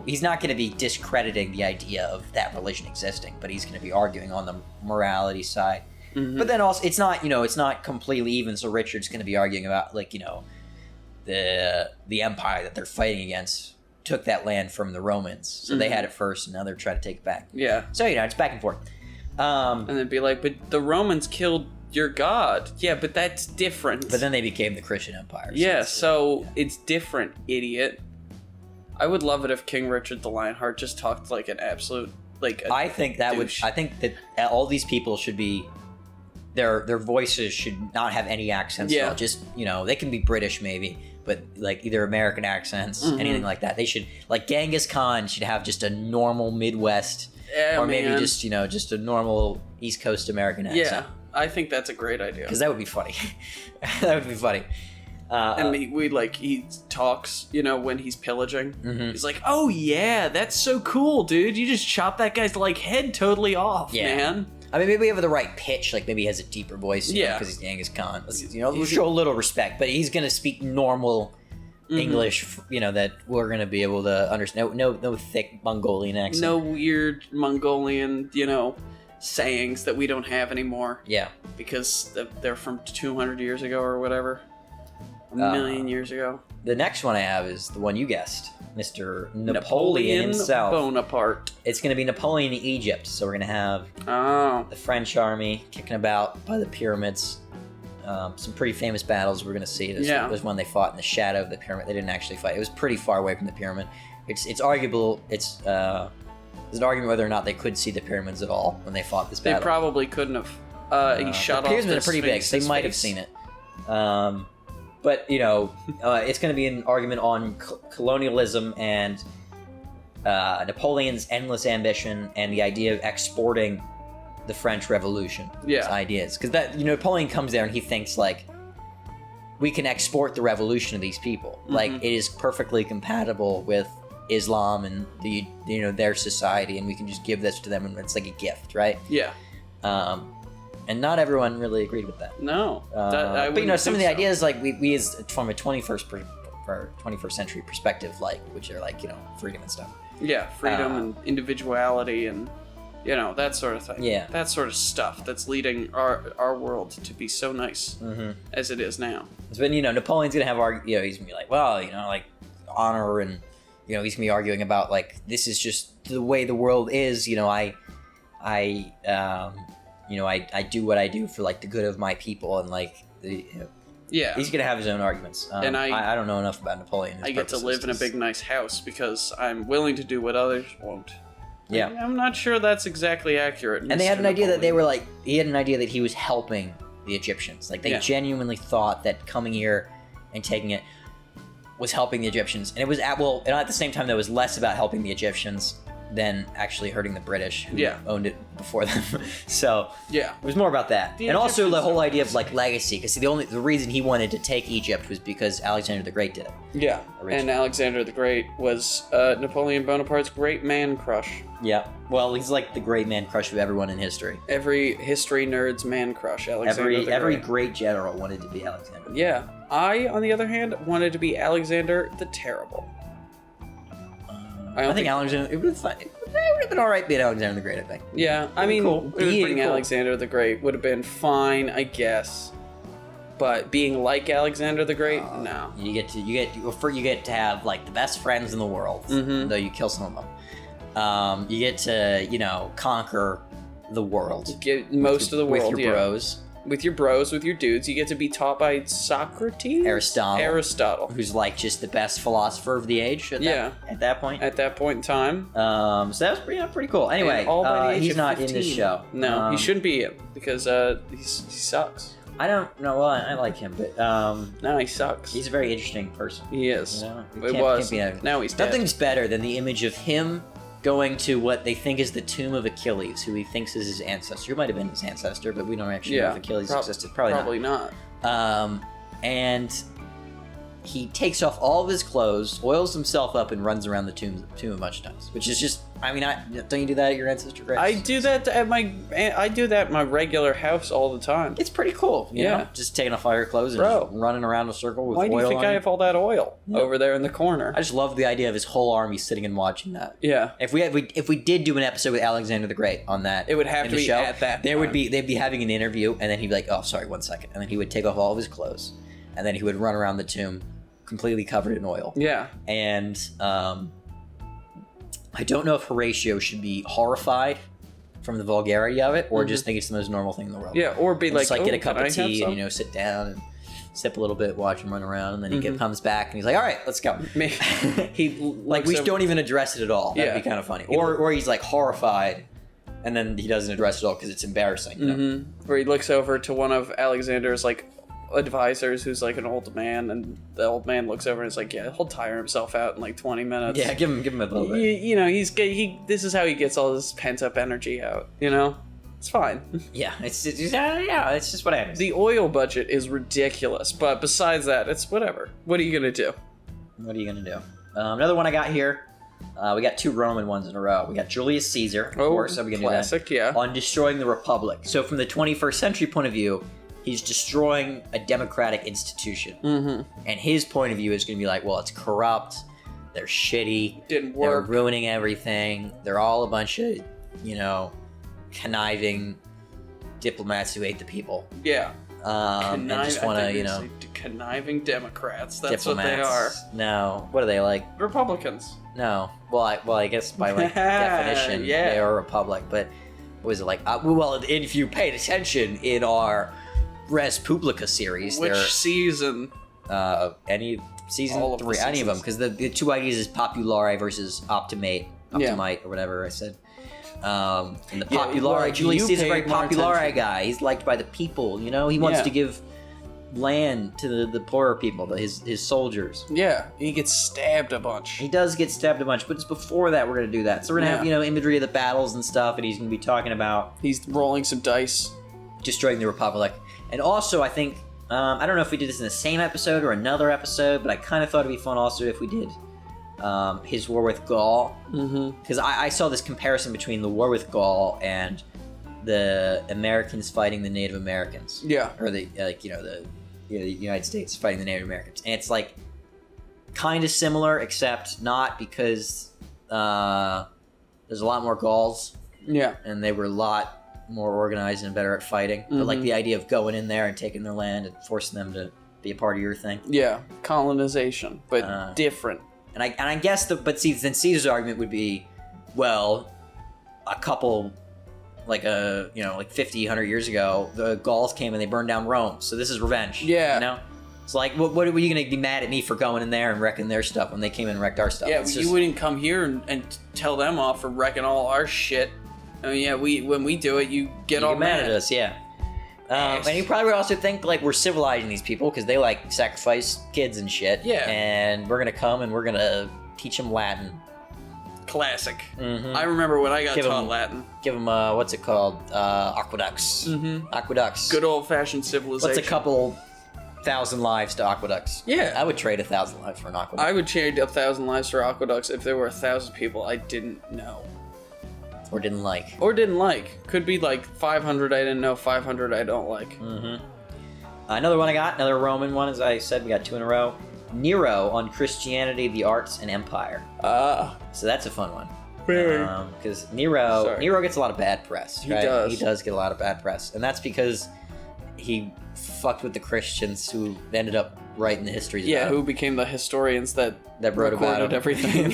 he's not going to be discrediting the idea of that religion existing, but he's going to be arguing on the morality side. Mm-hmm. But then also, it's not completely even. So Richard's going to be arguing about the empire that they're fighting against took that land from the Romans, so they had it first, and now they're trying to take it back. Yeah. So it's back and forth. And they'd be like, but the Romans killed your god. Yeah, but that's different. But then they became the Christian Empire. It's different, idiot. I would love it if King Richard the Lionheart just talked like an absolute I think that all these people should be their voices should not have any accents at all. Just they can be British maybe, but like either American accents, anything like that. They should Genghis Khan should have just a normal Midwest maybe just a normal East Coast American accent. Yeah, I think that's a great idea. Because that would be funny. That would be funny. And he talks, when he's pillaging. Mm-hmm. He's like, "Oh yeah, that's so cool, dude! You just chopped that guy's head totally off, man." I mean, maybe we have the right pitch. Like maybe he has a deeper voice, because he's Genghis Khan. We'll show a little respect, but he's gonna speak normal English, that we're gonna be able to understand. No thick Mongolian accent. No weird Mongolian, sayings that we don't have anymore. Yeah, because they're from 200 years ago or whatever, a million years ago. The next one I have is the one you guessed, Mr. Napoleon himself. Bonaparte. It's going to be Napoleon in Egypt, so we're going to have the French army kicking about by the pyramids. Some pretty famous battles we're going to see. There's one they fought in the shadow of the pyramid. They didn't actually fight. It was pretty far away from the pyramid. It's arguable. There's an argument whether or not they could see the pyramids at all when they fought this battle. They probably couldn't have. He shot off. The pyramids are pretty big, so they might have seen it. But, it's going to be an argument on colonialism and Napoleon's endless ambition and the idea of exporting the French Revolution. Yeah. Ideas. Because Napoleon comes there and he thinks, we can export the revolution of these people. Mm-hmm. It is perfectly compatible with Islam and their society, and we can just give this to them, and it's like a gift, right? Yeah. And not everyone really agreed with that. No. But some of the ideas we as from a 21st century perspective, which are freedom and stuff. Yeah, freedom and individuality and that sort of thing. Yeah. That sort of stuff that's leading our world to be so nice as it is now. But Napoleon's gonna have he's gonna be honor, and he's gonna be arguing about this is just the way the world is. I do what I do for the good of my people, and Yeah. He's gonna have his own arguments. And I don't know enough about Napoleon. I get to live in a big, nice house because I'm willing to do what others won't. Yeah. I'm not sure that's exactly accurate. And they had Mr. an idea that they Napoleon. were like, he had an idea that he was helping the Egyptians. Like, they genuinely thought that coming here and taking it was helping the Egyptians. And it was at the same time, that was less about helping the Egyptians than actually hurting the British, who owned it before them. So it was more about that. And also the whole idea of like legacy, because the reason he wanted to take Egypt was because Alexander the Great did it. Yeah, originally. And Alexander the Great was Napoleon Bonaparte's great man crush. Yeah, well, he's like the great man crush of everyone in history. Every history nerd's man crush, Alexander the Great. Every great general wanted to be Alexander. Yeah. I, on the other hand, wanted to be Alexander the Terrible. I think Alexander... It would have been alright being Alexander the Great, I think. Yeah, I mean, cool. being Alexander the Great would have been fine, I guess. But being like Alexander the Great, no. You get to have like the best friends in the world, though you kill some of them. You get to, conquer the world. Get most of the world, with your bros. With your bros, with your dudes. You get to be taught by Socrates? Aristotle. Who's like just the best philosopher of the age at that point. At that point in time. So that was pretty cool. Anyway, he's not 15. In this show. No, he shouldn't be in, because he sucks. I don't know. Well, I like him, but no, he sucks. He's a very interesting person. He is. Can't now he's dead. Nothing's better than the image of him going to what they think is the tomb of Achilles, who he thinks is his ancestor. Who might have been his ancestor, but we don't actually know if Achilles existed. Probably not. And he takes off all of his clothes, oils himself up, and runs around the tomb a bunch of times. Which is just, don't you do that at your ancestor graves? I do that at my regular house all the time. It's pretty cool. You know? Just taking off all your clothes and just running around a circle with oil on. Why do you think I have all that oil over there in the corner? I just love the idea of his whole army sitting and watching that. Yeah. If we did do an episode with Alexander the Great on that, it would have to be show, at that. They'd be having an interview, and then he'd be like, "Oh, sorry, 1 second," and then he would take off all of his clothes, and then he would run around the tomb, completely covered in oil. Yeah. And I don't know if Horatio should be horrified from the vulgarity of it, or just think it's the most normal thing in the world. Yeah, or be like, get a cup of tea and sit down and sip a little bit, watch him run around, and then he comes back and he's like, "All right, let's go." We don't even address it at all. That'd be kind of funny. Or he's like horrified, and then he doesn't address it at all because it's embarrassing. You know? Or he looks over to one of Alexander's advisors, who's like an old man, and the old man looks over and is like, "Yeah, he'll tire himself out in like 20 minutes." Yeah, give him a little bit. This is how he gets all this pent up energy out. It's fine. Yeah, it's just what happens. The oil budget is ridiculous, but besides that, it's whatever. What are you gonna do? Another one I got here. We got 2 Roman ones in a row. We got Julius Caesar, of course. So we can classic, do that. On destroying the Republic. So from the 21st century point of view, he's destroying a democratic institution. And his point of view is going to be like, well, it's corrupt. They're shitty. Didn't work. They're ruining everything. They're all a bunch of, conniving diplomats who hate the people. Yeah. And just want to, conniving Democrats. That's diplomats. What they are. No. What are they like? Republicans. No. Well, I guess by definition, they are a republic. But what was it like? If you paid attention in our Res Publica series, which season? Any season 3, any of them, because the 2 ideas is populare versus optimate, or whatever I said. And the populare, Julius Caesar is a very populare guy. He's liked by the people. He wants to give land to the poorer people, his soldiers. Yeah, he gets stabbed a bunch. He does get stabbed a bunch, but it's before that we're gonna do that. So we're gonna have imagery of the battles and stuff, and he's gonna be talking about he's rolling some dice, destroying the Republic. And also, I think I don't know if we did this in the same episode or another episode, but I kind of thought it'd be fun also if we did his war with Gaul, because I saw this comparison between the war with Gaul and the Americans fighting the Native Americans. Yeah, or the United States fighting the Native Americans, and it's like kind of similar, except not, because there's a lot more Gauls. Yeah, and they were a lot more organized and better at fighting. But the idea of going in there and taking their land and forcing them to be a part of your thing. Yeah, colonization, but different. And I guess then Caesar's argument would be, well, a couple, 50, 100 years ago, the Gauls came and they burned down Rome, so this is revenge. Yeah. It's like, what were you going to be mad at me for going in there and wrecking their stuff when they came in and wrecked our stuff? Yeah, you wouldn't come here and tell them off for wrecking all our shit. I mean, yeah, when we do it, you get all mad at us, yeah. And you probably would also think, like, we're civilizing these people because they, like, sacrifice kids and shit. Yeah. And we're going to come and we're going to teach them Latin. Classic. Mm-hmm. I remember when I got taught Latin. Give them, what's it called? Aqueducts. Mm-hmm. Aqueducts. Good old-fashioned civilization. What's a couple 1,000 lives to aqueducts? Yeah. I would trade 1,000 lives for an aqueduct. I would trade 1,000 lives for aqueducts if there were 1,000 people I didn't know. Or didn't like. Could be like 500 I didn't know, 500 I don't like. Mm-hmm. Another one I got, another Roman one, as I said, we got 2 in a row. Nero on Christianity, the Arts, and Empire. So that's a fun one. Very. Because Nero gets a lot of bad press. Right? He does get a lot of bad press. And that's because he fucked with the Christians who ended up writing the histories about him. Who became the historians that wrote about him. everything.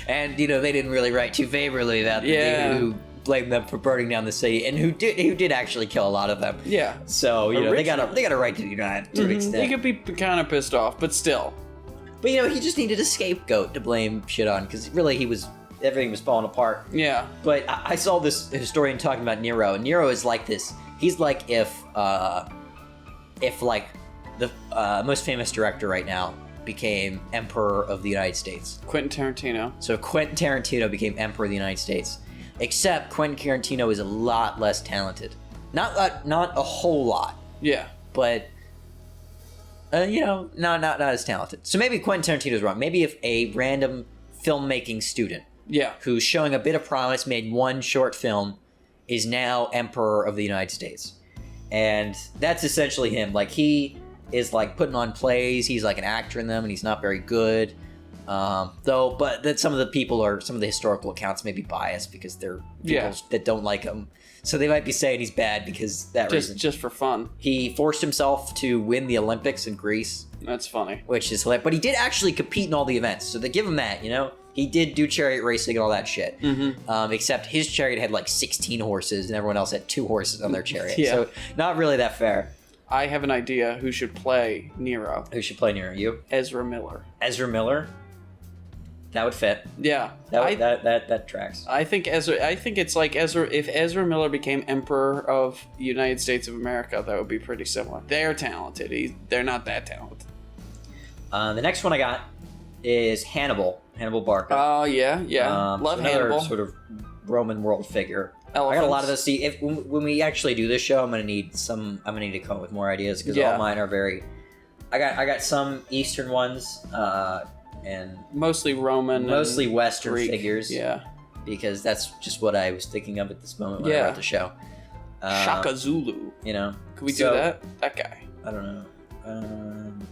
And, they didn't really write too favorably about the dude who blamed them for burning down the city, and who did actually kill a lot of them. Yeah. So, they got a right to unite to an extent. He could be kind of pissed off, but still. But, he just needed a scapegoat to blame shit on, because really everything was falling apart. Yeah. But I saw this historian talking about Nero, and Nero is like this. He's like if like the most famous director right now became Emperor of the United States. Quentin Tarantino. So Quentin Tarantino became Emperor of the United States. Except Quentin Tarantino is a lot less talented. Not a whole lot. Yeah. But, not as talented. So maybe Quentin Tarantino's wrong. Maybe if a random filmmaking student who's showing a bit of promise, made one short film, is now Emperor of the United States. And that's essentially him. Like, he is, like, putting on plays. He's, like, an actor in them, and he's not very good. But that some of the historical accounts may be biased because they're people that don't like him. So they might be saying he's bad because reason. Just for fun. He forced himself to win the Olympics in Greece. That's funny. Which is hilarious. But he did actually compete in all the events. So they give him that, He did do chariot racing and all that shit. Mm-hmm. Except his chariot had like 16 horses and everyone else had 2 horses on their chariot. Yeah. So not really that fair. I have an idea who should play Nero. Who should play Nero? You? Ezra Miller. Ezra Miller? That would fit. Yeah. That tracks. I think it's like if Ezra Miller became Emperor of the United States of America, that would be pretty similar. They're talented. They're not that talented. The next one I got is Hannibal Barca. Oh, yeah. Love Hannibal. Sort of Roman world figure. Elephants. I got a lot of those. See, when we actually do this show, I'm gonna need to come up with more ideas because all mine are very. I got some Eastern ones, and mostly Roman, mostly Western Greek figures. Yeah, because that's just what I was thinking of at this moment when I wrote the show. Shaka Zulu. Could we do that? That guy. I don't know.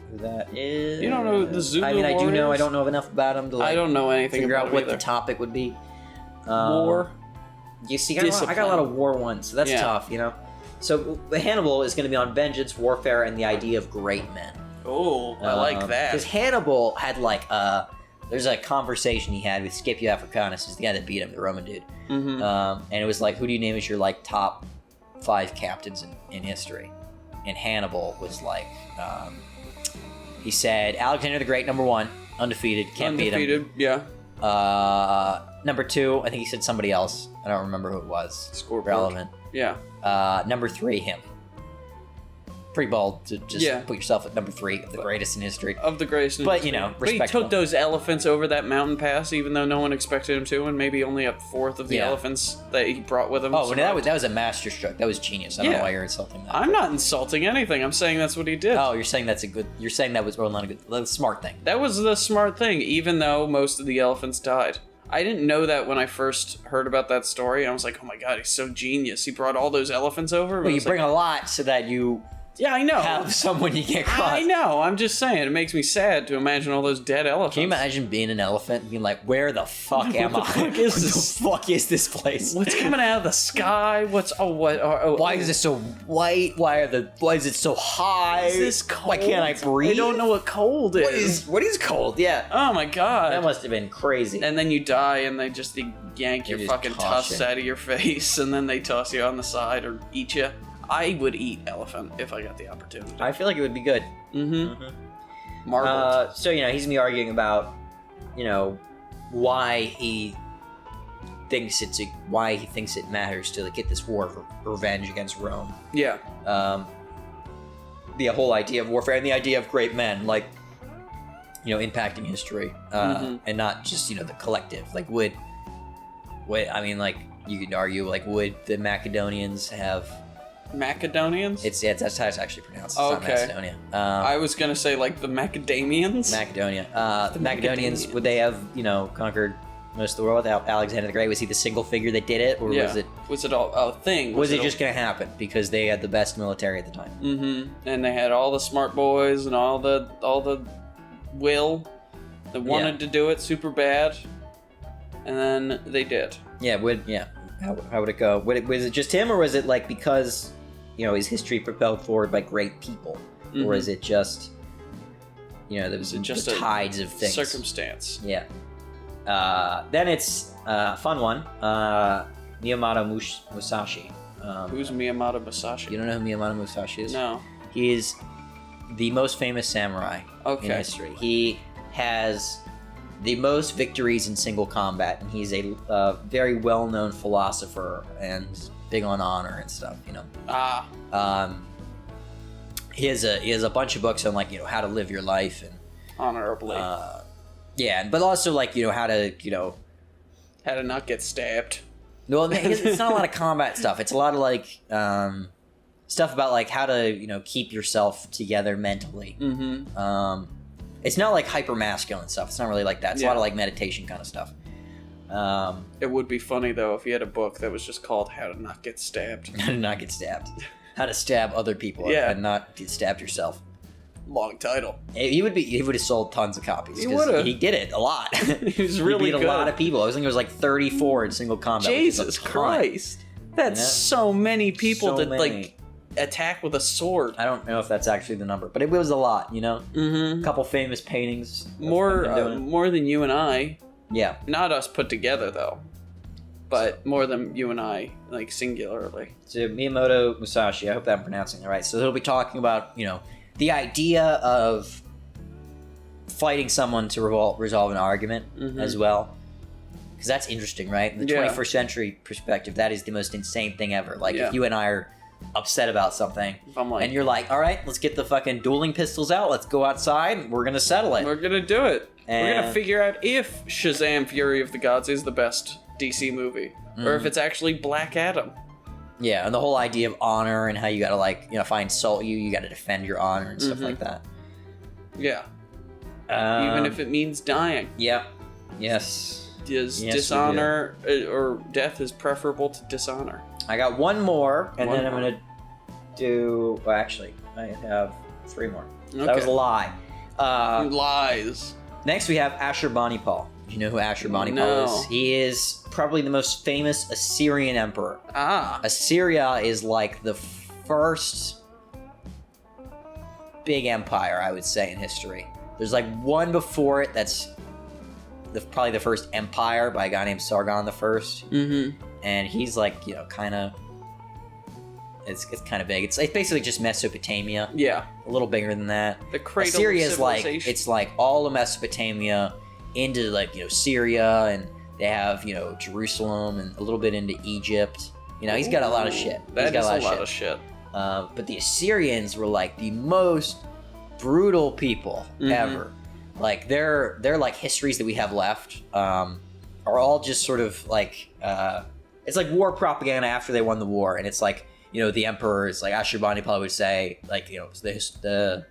Who that is? You don't know the Zulu? I mean, I do know. I don't know enough about him to. I don't know anything. Figure about out what either. the topic would be. War. You see, I got a lot of war ones, so that's tough, So Hannibal is going to be on vengeance, warfare, and the idea of great men. Oh, I like that. Because Hannibal had there's a conversation he had with Scipio Africanus, who's the guy that beat him, the Roman dude. Mm-hmm. And it was like, who do you name as your top 5 captains in history? And Hannibal was like, he said Alexander the Great, number 1, undefeated, can't beat him. Yeah. Number 2, I think he said somebody else. I don't remember who it was. Scoreboard. Relevant. Yeah. Number 3, him. Pretty bold to just put yourself at number 3 of the greatest in history. Of the greatest in history. But, But he took those elephants over that mountain pass, even though no one expected him to, and maybe only a fourth of the elephants that he brought with him. Oh, so that was a masterstroke. That was genius. I don't know why you're insulting that. I'm not insulting anything. I'm saying that's what he did. Oh, you're saying that was not a good, smart thing. That was the smart thing, even though most of the elephants died. I didn't know that when I first heard about that story. I was like, oh my god, he's so genius. He brought all those elephants over. Well, you bring a lot so that you... Yeah, I know. Have someone you get caught. I know. I'm just saying. It makes me sad to imagine all those dead elephants. Can you imagine being an elephant and being like, where the fuck am I? What the fuck is this place? What's coming out of the sky? Why is it so white? Why is it so high? Is this cold? Why can't I breathe? I don't know what cold is. What is cold? Yeah. Oh my god. That must have been crazy. And then you die and they yank your fucking tusks out of your face and then they toss you on the side or eat you. I would eat elephant if I got the opportunity. I feel like it would be good. Marbled. So, he's going to be arguing about, why he thinks it matters to get this war of revenge against Rome. Yeah. The whole idea of warfare and the idea of great men, impacting history, and not just, the collective. You could argue, would the Macedonians have... Macedonians? That's how it's actually pronounced. It's not Okay. Macedonia. I was gonna say the Macadamians. Macedonia. The Macedonians, would they have, conquered most of the world without Alexander the Great? Was he the single figure that did it, or was it all a thing? Was it just going to happen because they had the best military at the time? And they had all the smart boys and all the will that wanted to do it super bad, and then they did. Yeah. How would it go? Was it just him, or was it because his history propelled forward by great people, or is it just there was just the tides of things, circumstance? Yeah. Then it's a fun one. Miyamoto Musashi. Who's Miyamoto Musashi? You don't know who Miyamoto Musashi is? No. He is the most famous samurai in history. He has the most victories in single combat, and he's a very well-known philosopher and big on honor and stuff. He has a bunch of books on how to live your life and honorably. Yeah, but also how to how to not get stabbed. Well, it's not a lot of combat stuff. It's a lot of stuff about how to keep yourself together mentally. It's not hyper masculine stuff. It's not really like that. It's a lot of meditation kind of stuff. It would be funny though if you had a book that was just called "How to Not Get Stabbed." How to not get stabbed. How to stab other people and not get stabbed yourself. Long title. He would have sold tons of copies. He would have. He did it a lot. He was really he beat good. a lot of people. I think it was 34 in single combat. Jesus Christ. That's so many people to attack with a sword. I don't know if that's actually the number, but it was a lot, A couple famous paintings. More than you and I. Yeah. Not us put together though. But more than you and I, singularly. So Miyamoto Musashi, I hope that I'm pronouncing it right. So he'll be talking about, the idea of fighting someone to resolve an argument as well. Because that's interesting, right? In the 21st century perspective, that is the most insane thing ever. If you and I are upset about something, and you're all right, let's get the fucking dueling pistols out, let's go outside, and we're going to settle it. We're going to do it. We're going to figure out if Shazam! Fury of the Gods is the best DC movie, or if it's actually Black Adam. Yeah, and the whole idea of honor and how you gotta if I insult you, you gotta defend your honor and stuff like that. Yeah. Even if it means dying. Yeah. Yes. Dishonor or death is preferable to dishonor. I got one more, and then I'm gonna do. Well, actually, I have 3 more. Okay. That was a lie. Lies. Next, we have Ashurbanipal. Do you know who Ashurbanipal is? He is probably the most famous Assyrian emperor. Assyria is the first big empire, I would say, in history. There's one before it that's probably the first empire by a guy named Sargon the First. And he's kind of... It's kind of big. It's basically just Mesopotamia. Yeah. A little bigger than that. The cradle Assyria of civilization. it's all of Mesopotamia into Syria, and they have Jerusalem and a little bit into Egypt. He's got a lot of shit. That is a lot of shit. But the Assyrians were the most brutal people ever. Their histories that we have left are all just sort of it's war propaganda after they won the war, and it's the emperor is Ashurbanipal would say the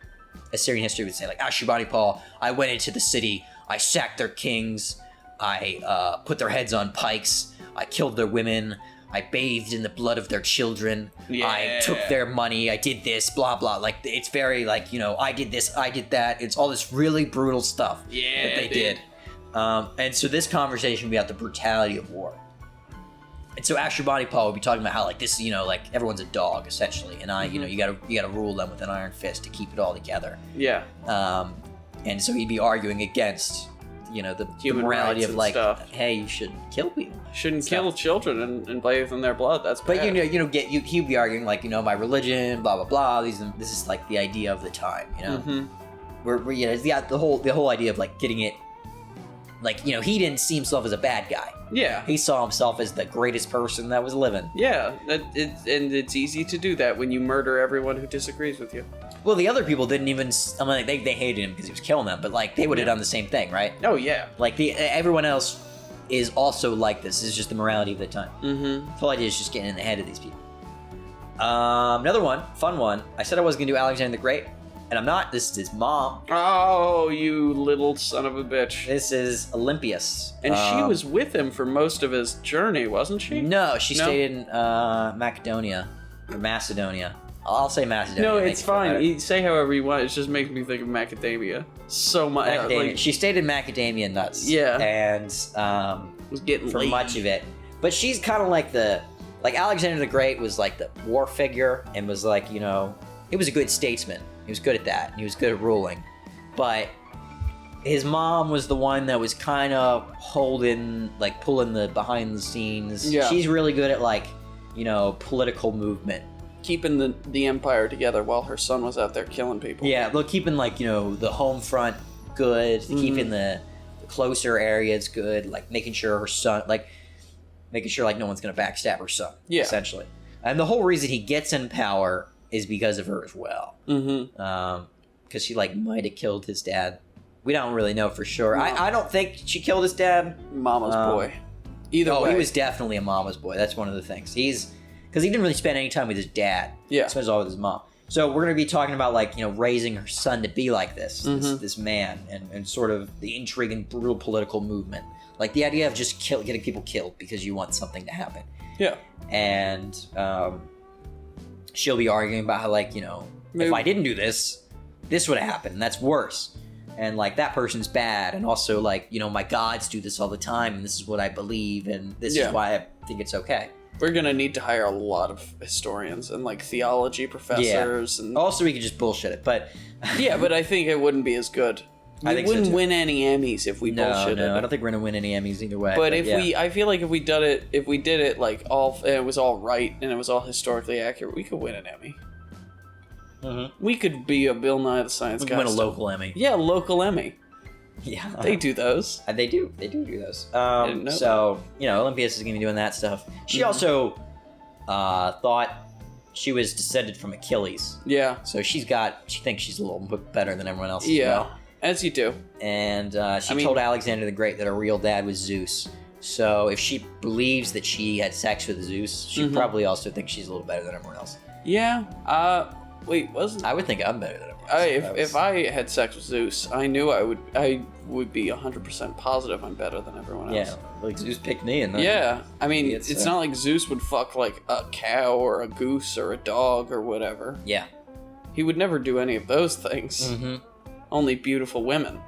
Assyrian history would say Ashurbanipal, I went into the city, I sacked their kings, I put their heads on pikes, I killed their women, I bathed in the blood of their children, I took their money, I did this, blah blah. It's very I did this, I did that. It's all this really brutal stuff that they did. And so this conversation will be about the brutality of war. And so Ashurbanipal will be talking about how this everyone's a dog essentially, and you gotta rule them with an iron fist to keep it all together. Yeah. And so he'd be arguing against the Human morality rights of and like, stuff. hey, you should kill people. Shouldn't kill children and bathe in their blood. That's bad. But he'd be arguing like, my religion, blah blah blah. This is like the idea of the time, Mm-hmm. Where it's the whole idea of like getting it, like he didn't see himself as a bad guy. Yeah. He saw himself as the greatest person that was living. Yeah, and it's easy to do that when you murder everyone who disagrees with you. Well, the other people didn't even. I mean, they hated him because he was killing them, but like they would have done the same thing, right? Oh yeah. Like everyone else is also like this. This is just the morality of the time. Mm-hmm. The whole idea is just getting in the head of these people. Another one, fun one. I said I wasn't gonna do Alexander the Great, and I'm not. This is his mom. Oh, you little son of a bitch. This is Olympias, And she was with him for most of his journey, wasn't she? No, she stayed in Macedonia. I'll say Macedonia. No, it's fine. You say however you want. It just makes me think of macadamia so much. Macadamia. She stayed in macadamia nuts. Yeah. And was getting for late. much of it. But she's kind of like Alexander the Great was like the war figure and was like, he was a good statesman. He was good at that. And he was good at ruling. But his mom was the one that was kind of pulling the behind the scenes. Yeah. She's really good at political movement. Keeping the empire together while her son was out there killing people. Yeah, look, keeping the home front good, keeping the closer areas good, like making sure her son, no one's gonna backstab her son. Yeah. Essentially, and the whole reason he gets in power is because of her as well. Mm-hmm. Because she might have killed his dad. We don't really know for sure. No. I don't think she killed his dad. Mama's boy. Either way. He was definitely a mama's boy. That's one of the things. Because he didn't really spend any time with his dad. Yeah. He spends all with his mom. So we're going to be talking about raising her son to be like this, this man, and sort of the intrigue and brutal political movement. Like the idea of just getting people killed because you want something to happen. Yeah. And she'll be arguing about how if I didn't do this, this would have happened, and that's worse. And that person's bad, and also my gods do this all the time, and this is what I believe, and this is why I think it's okay. We're gonna need to hire a lot of historians and theology professors, and also we could just bullshit it, but yeah, but I think it wouldn't be as good. I think we wouldn't so too. win any Emmys if we bullshitted. No, I don't think we're gonna win any Emmys either way. But I feel like if we did it and it was all right and it was all historically accurate, we could win an Emmy. Mm-hmm. We could be a Bill Nye the Science Guy. We could win a local Emmy. Yeah, local Emmy. Yeah, they do those. They do those. Didn't know so Olympias is gonna be doing that stuff. She also thought she was descended from Achilles. Yeah. So she thinks she's a little bit better than everyone else. Yeah, as well. as you do. And she told Alexander the Great that her real dad was Zeus. So if she believes that she had sex with Zeus, she probably also thinks she's a little better than everyone else. Yeah. Wait, wasn't I would think I'm better than everyone else. If I had sex with Zeus, I knew I would be 100% positive I'm better than everyone else. Yeah, Zeus picked me, and I mean, it's not like Zeus would fuck a cow or a goose or a dog or whatever. Yeah, he would never do any of those things. Mm-hmm. Only beautiful women.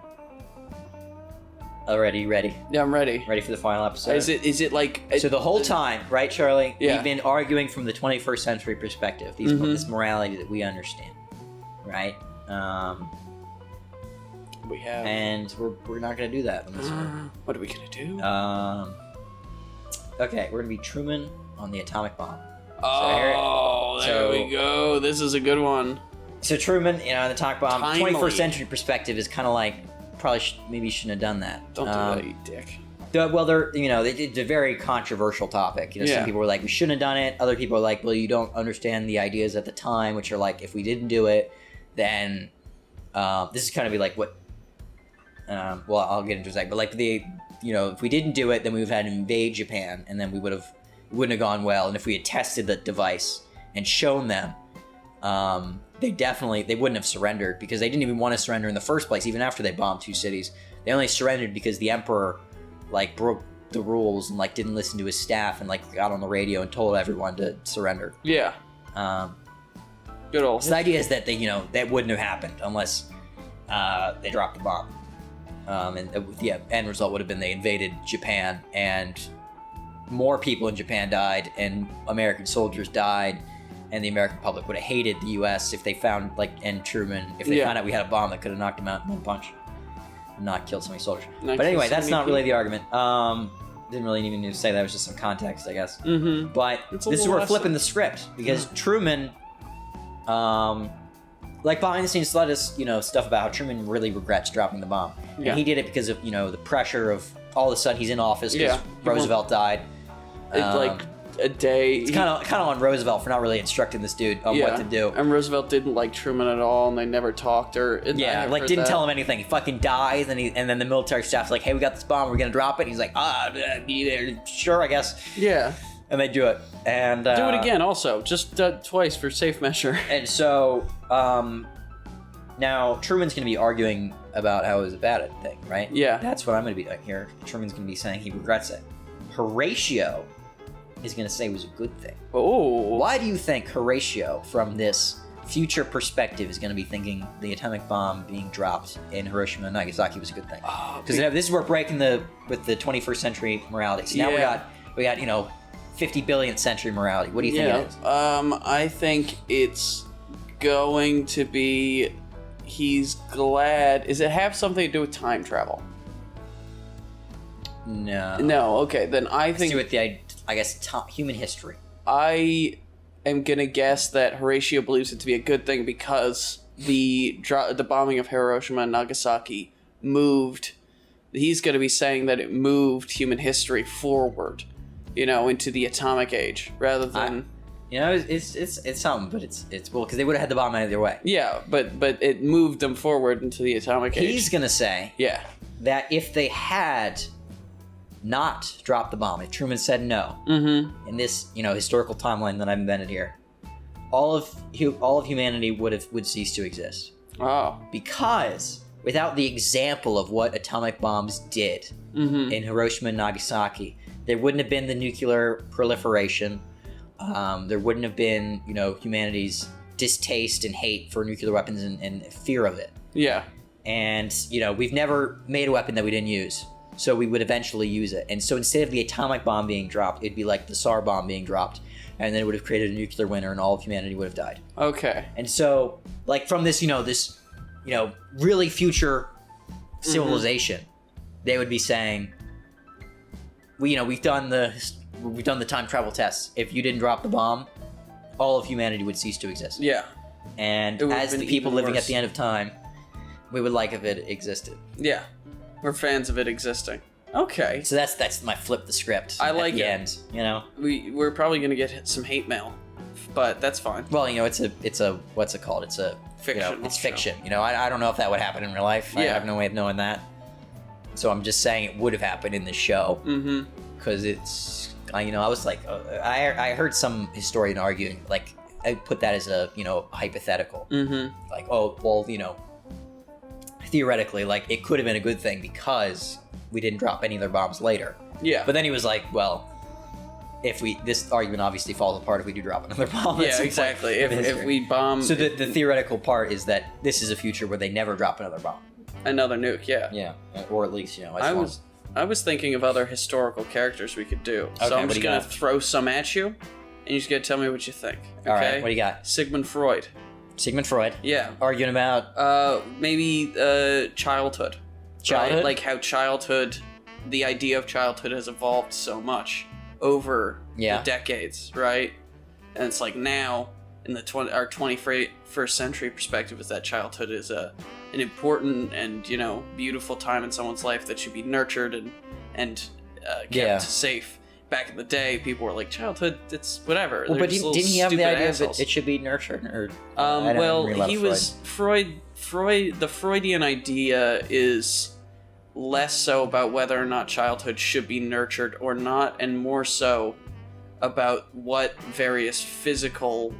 Already ready? Yeah, I'm ready. Ready for the final episode? Is it so the whole time, right, Charlie? Yeah. We've been arguing from the 21st century perspective. This morality that we understand, right? We have, and we're not gonna do that in this one. What are we gonna do? Okay, we're gonna be Truman on the atomic bomb. There we go. This is a good one. So Truman, the atomic bomb. Timely. 21st century perspective is kind of probably maybe shouldn't have done that. Don't do that, you dick. It's a very controversial topic. Some people were like, we shouldn't have done it. Other people are like, well, you don't understand the ideas at the time, which are like, if we didn't do it, then this is kind of be like what. Well, I'll get into a second, but if we didn't do it, then we would have had to invade Japan, and then it wouldn't have gone well. And if we had tested the device and shown them, they wouldn't have surrendered, because they didn't even want to surrender in the first place. Even after they bombed 2 cities, they only surrendered because the emperor broke the rules and didn't listen to his staff and got on the radio and told everyone to surrender. Yeah. Good old. So the idea is that that wouldn't have happened unless they dropped the bomb. And the end result would have been they invaded Japan, and more people in Japan died, and American soldiers died, and the American public would have hated the U.S. if they found and Truman if they found out we had a bomb that could have knocked him out in one punch. not killed so many soldiers. Not But anyway, killed so that's many not really people. the argument. Didn't really even need to say that. It was just some context, I guess. Mm-hmm. But It's a this is little where we're lesson. flipping the script because Truman, like behind the scenes, let us stuff about how Truman really regrets dropping the bomb, Yeah. and he did it because of the pressure of all of a sudden he's in office because Yeah. He won't- Roosevelt died. Like a day. It's kind of on Roosevelt for not really instructing this dude on what to do. And Roosevelt didn't like Truman at all, and they never talked. Yeah, like didn't tell him anything. He fucking dies, and then the military staff's like, "Hey, we got this bomb. We're gonna drop it." And he's like, sure, I guess." Yeah. And they do it, and Do it again. Also, just twice for safe measure. And so now Truman's gonna be arguing about how it was a bad thing, right? Yeah. That's what I'm gonna be doing here. Truman's gonna be saying he regrets it. Horatio is gonna say it was a good thing. Oh. Why do you think Horatio, from this future perspective, is going to be thinking the atomic bomb being dropped in Hiroshima and Nagasaki was a good thing? Because this is where we're breaking with the 21st century morality. So now we got 50 billionth century morality. What do you think it is? I think it's going to be he's glad. Does it have something to do with time travel? No. No. Okay, then I Let's think do with the human history. I am gonna guess that Horatio believes it to be a good thing because the bombing of Hiroshima and Nagasaki moved. He's gonna be saying that it moved human history forward, into the atomic age rather than. It's something, but it's well because they would have had the bomb either way. Yeah, but it moved them forward into the atomic age. He's gonna say that if they had not dropped the bomb, if Truman said no, in this historical timeline that I've invented here, all of humanity would cease to exist. Oh, Because without the example of what atomic bombs did in Hiroshima and Nagasaki, there wouldn't have been the nuclear proliferation. There wouldn't have been humanity's distaste and hate for nuclear weapons and fear of it. yeah. And we've never made a weapon that we didn't use. So we would eventually use it. And so instead of the atomic bomb being dropped, it'd be like the Tsar bomb being dropped. And then it would have created a nuclear winter and all of humanity would have died. Okay. And so, like from this, really future civilization, they would be saying, we've done the time travel tests. If you didn't drop the bomb, all of humanity would cease to exist. Yeah. And It would have as been the people even living worse. at the end of time, we would like if it existed. Yeah. We're fans of it existing. Okay. So that's my flip the script. I like at the it. end. We're probably gonna get some hate mail, but that's fine. Well, it's a what's it called? It's a Fictional it's show. fiction. I don't know if that would happen in real life. I Yeah. have no way of knowing that. So I'm just saying it would have happened in the show Mm-hmm. because I was like I heard some historian arguing like I put that as a hypothetical Mm-hmm. like theoretically like it could have been a good thing because we didn't drop any other bombs later. Yeah. But then he was like, well, this argument obviously falls apart if we do drop another bomb. at Yeah, some point exactly. in If history. we bomb So the theoretical part is that this is a future where they never drop another bomb. another nuke, yeah. Yeah, or at least I was thinking of other historical characters we could do. So Okay, I'm what just do you gonna got? throw some at you, and you just gotta tell me what you think. Okay? All right, what do you got? Sigmund Freud. Sigmund Freud Yeah. arguing about Maybe childhood. Childhood? Right? Like how the idea of childhood has evolved so much over Yeah. the decades, right? And it's like now, in our 21st century perspective, is that childhood is an important and beautiful time in someone's life that should be nurtured and kept Yeah. safe. Back in the day, people were like, childhood, it's whatever. well, They're but just didn't little he have the stupid idea assholes. that it should be nurtured or I don't Well, read a lot he of was Freud. The Freudian idea is less so about whether or not childhood should be nurtured or not, and more so about what various physical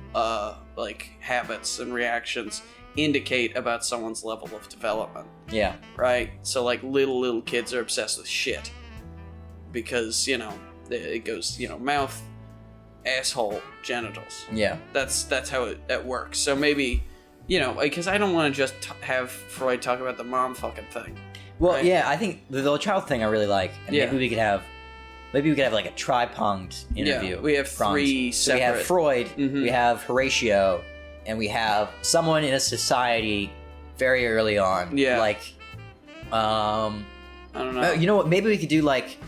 habits and reactions indicate about someone's level of development. Yeah. Right? So like little kids are obsessed with shit because it goes mouth, asshole, genitals. Yeah. That's how it works. So maybe because I don't want to just have Freud talk about the mom fucking thing. Well, Right. yeah, I think the child thing I really like, and Yeah. maybe we could have like a tri-pronged interview. Yeah, we have prongs. three So we have separate- Freud, Mhm. we have Horatio, and we have someone in a society very early on. Yeah. Like I don't know. You know what? Maybe we could do like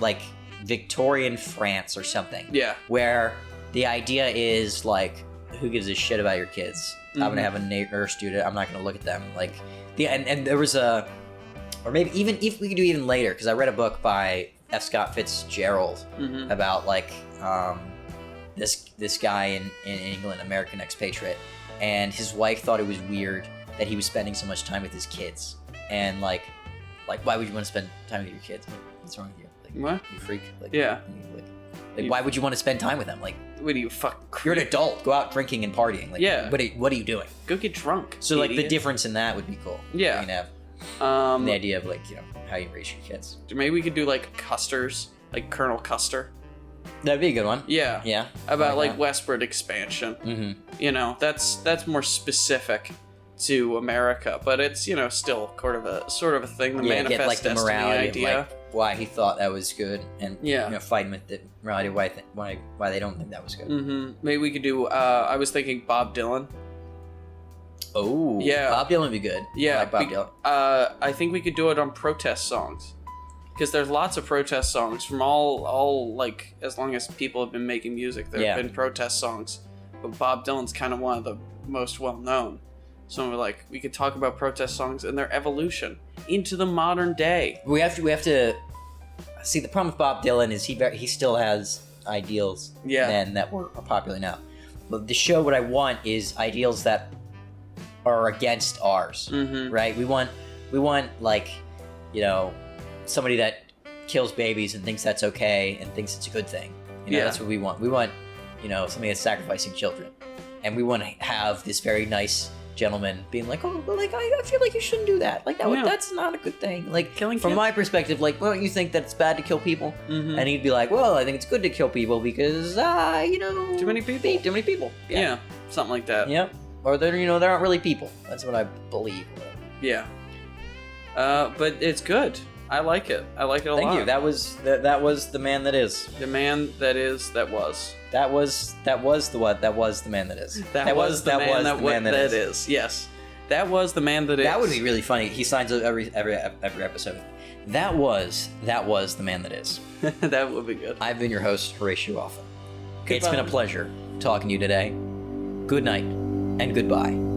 Victorian France or something. Yeah. Where the idea is like, who gives a shit about your kids? Mm-hmm. I'm gonna have a nurse student. I'm not gonna look at them. Like and there was a, or maybe even if we could do even later, because I read a book by F. Scott Fitzgerald about like this guy in England, American expatriate, and his wife thought it was weird that he was spending so much time with his kids, and like why would you want to spend time with your kids? What's wrong with you? Like, what? You freak? Like, Yeah. Like, why would you want to spend time with them? Like, What do you fucking? you're an adult. Go out drinking and partying. Like, Yeah. What are you doing? Go get drunk. So like the idiot. difference in that would be cool. Yeah. You can have the idea of like, you know, how you raise your kids. Maybe we could do like Custer's, like Colonel Custer. That'd be a good one. Yeah. Yeah. About like that. westward expansion. Mm-hmm. You know, that's more specific to America, but it's, you know, still sort of a thing. The manifest get like the destiny morality idea. of like why he thought that was good, and Yeah. you know, fighting with the morality of why they don't think that was good. Mm-hmm. Maybe we could do. I was thinking Bob Dylan. Oh, Yeah. Bob Dylan would be good. Yeah, I like Bob Dylan. I think we could do it on protest songs, because there's lots of protest songs from all like, as long as people have been making music, there have been protest songs. But Bob Dylan's kind of one of the most well known. So we're like, we could talk about protest songs and their evolution into the modern day. We have to see, the problem with Bob Dylan is he still has ideals then that are popular now. But the show, what I want is ideals that are against ours, right? We want like, you know, somebody that kills babies and thinks that's okay and thinks it's a good thing. You know, that's what we want. We want, you know, somebody that's sacrificing children, and we want to have this very nice gentleman being like, oh, but like I feel like you shouldn't do that. Like that's not a good thing. Like Killing from kids. my perspective, like, well, you think that it's bad to kill people, and he'd be like, well, I think it's good to kill people because you know, Too many people. Too many people. Yeah, something like that. Yeah. Or they're, you know, they aren't really people. That's what I believe. Yeah. But it's good. I like it. I like it a lot. Thank you. That was the man that is. The man that is that was. That was the what? That was the man that is. That was the man that is. Yes. That was the man that is. That would be really funny. He signs up every episode. That was the man that is. That would be good. I've been your host, Horatio Offen. It's Goodbye. been a pleasure talking to you today. Good night and goodbye.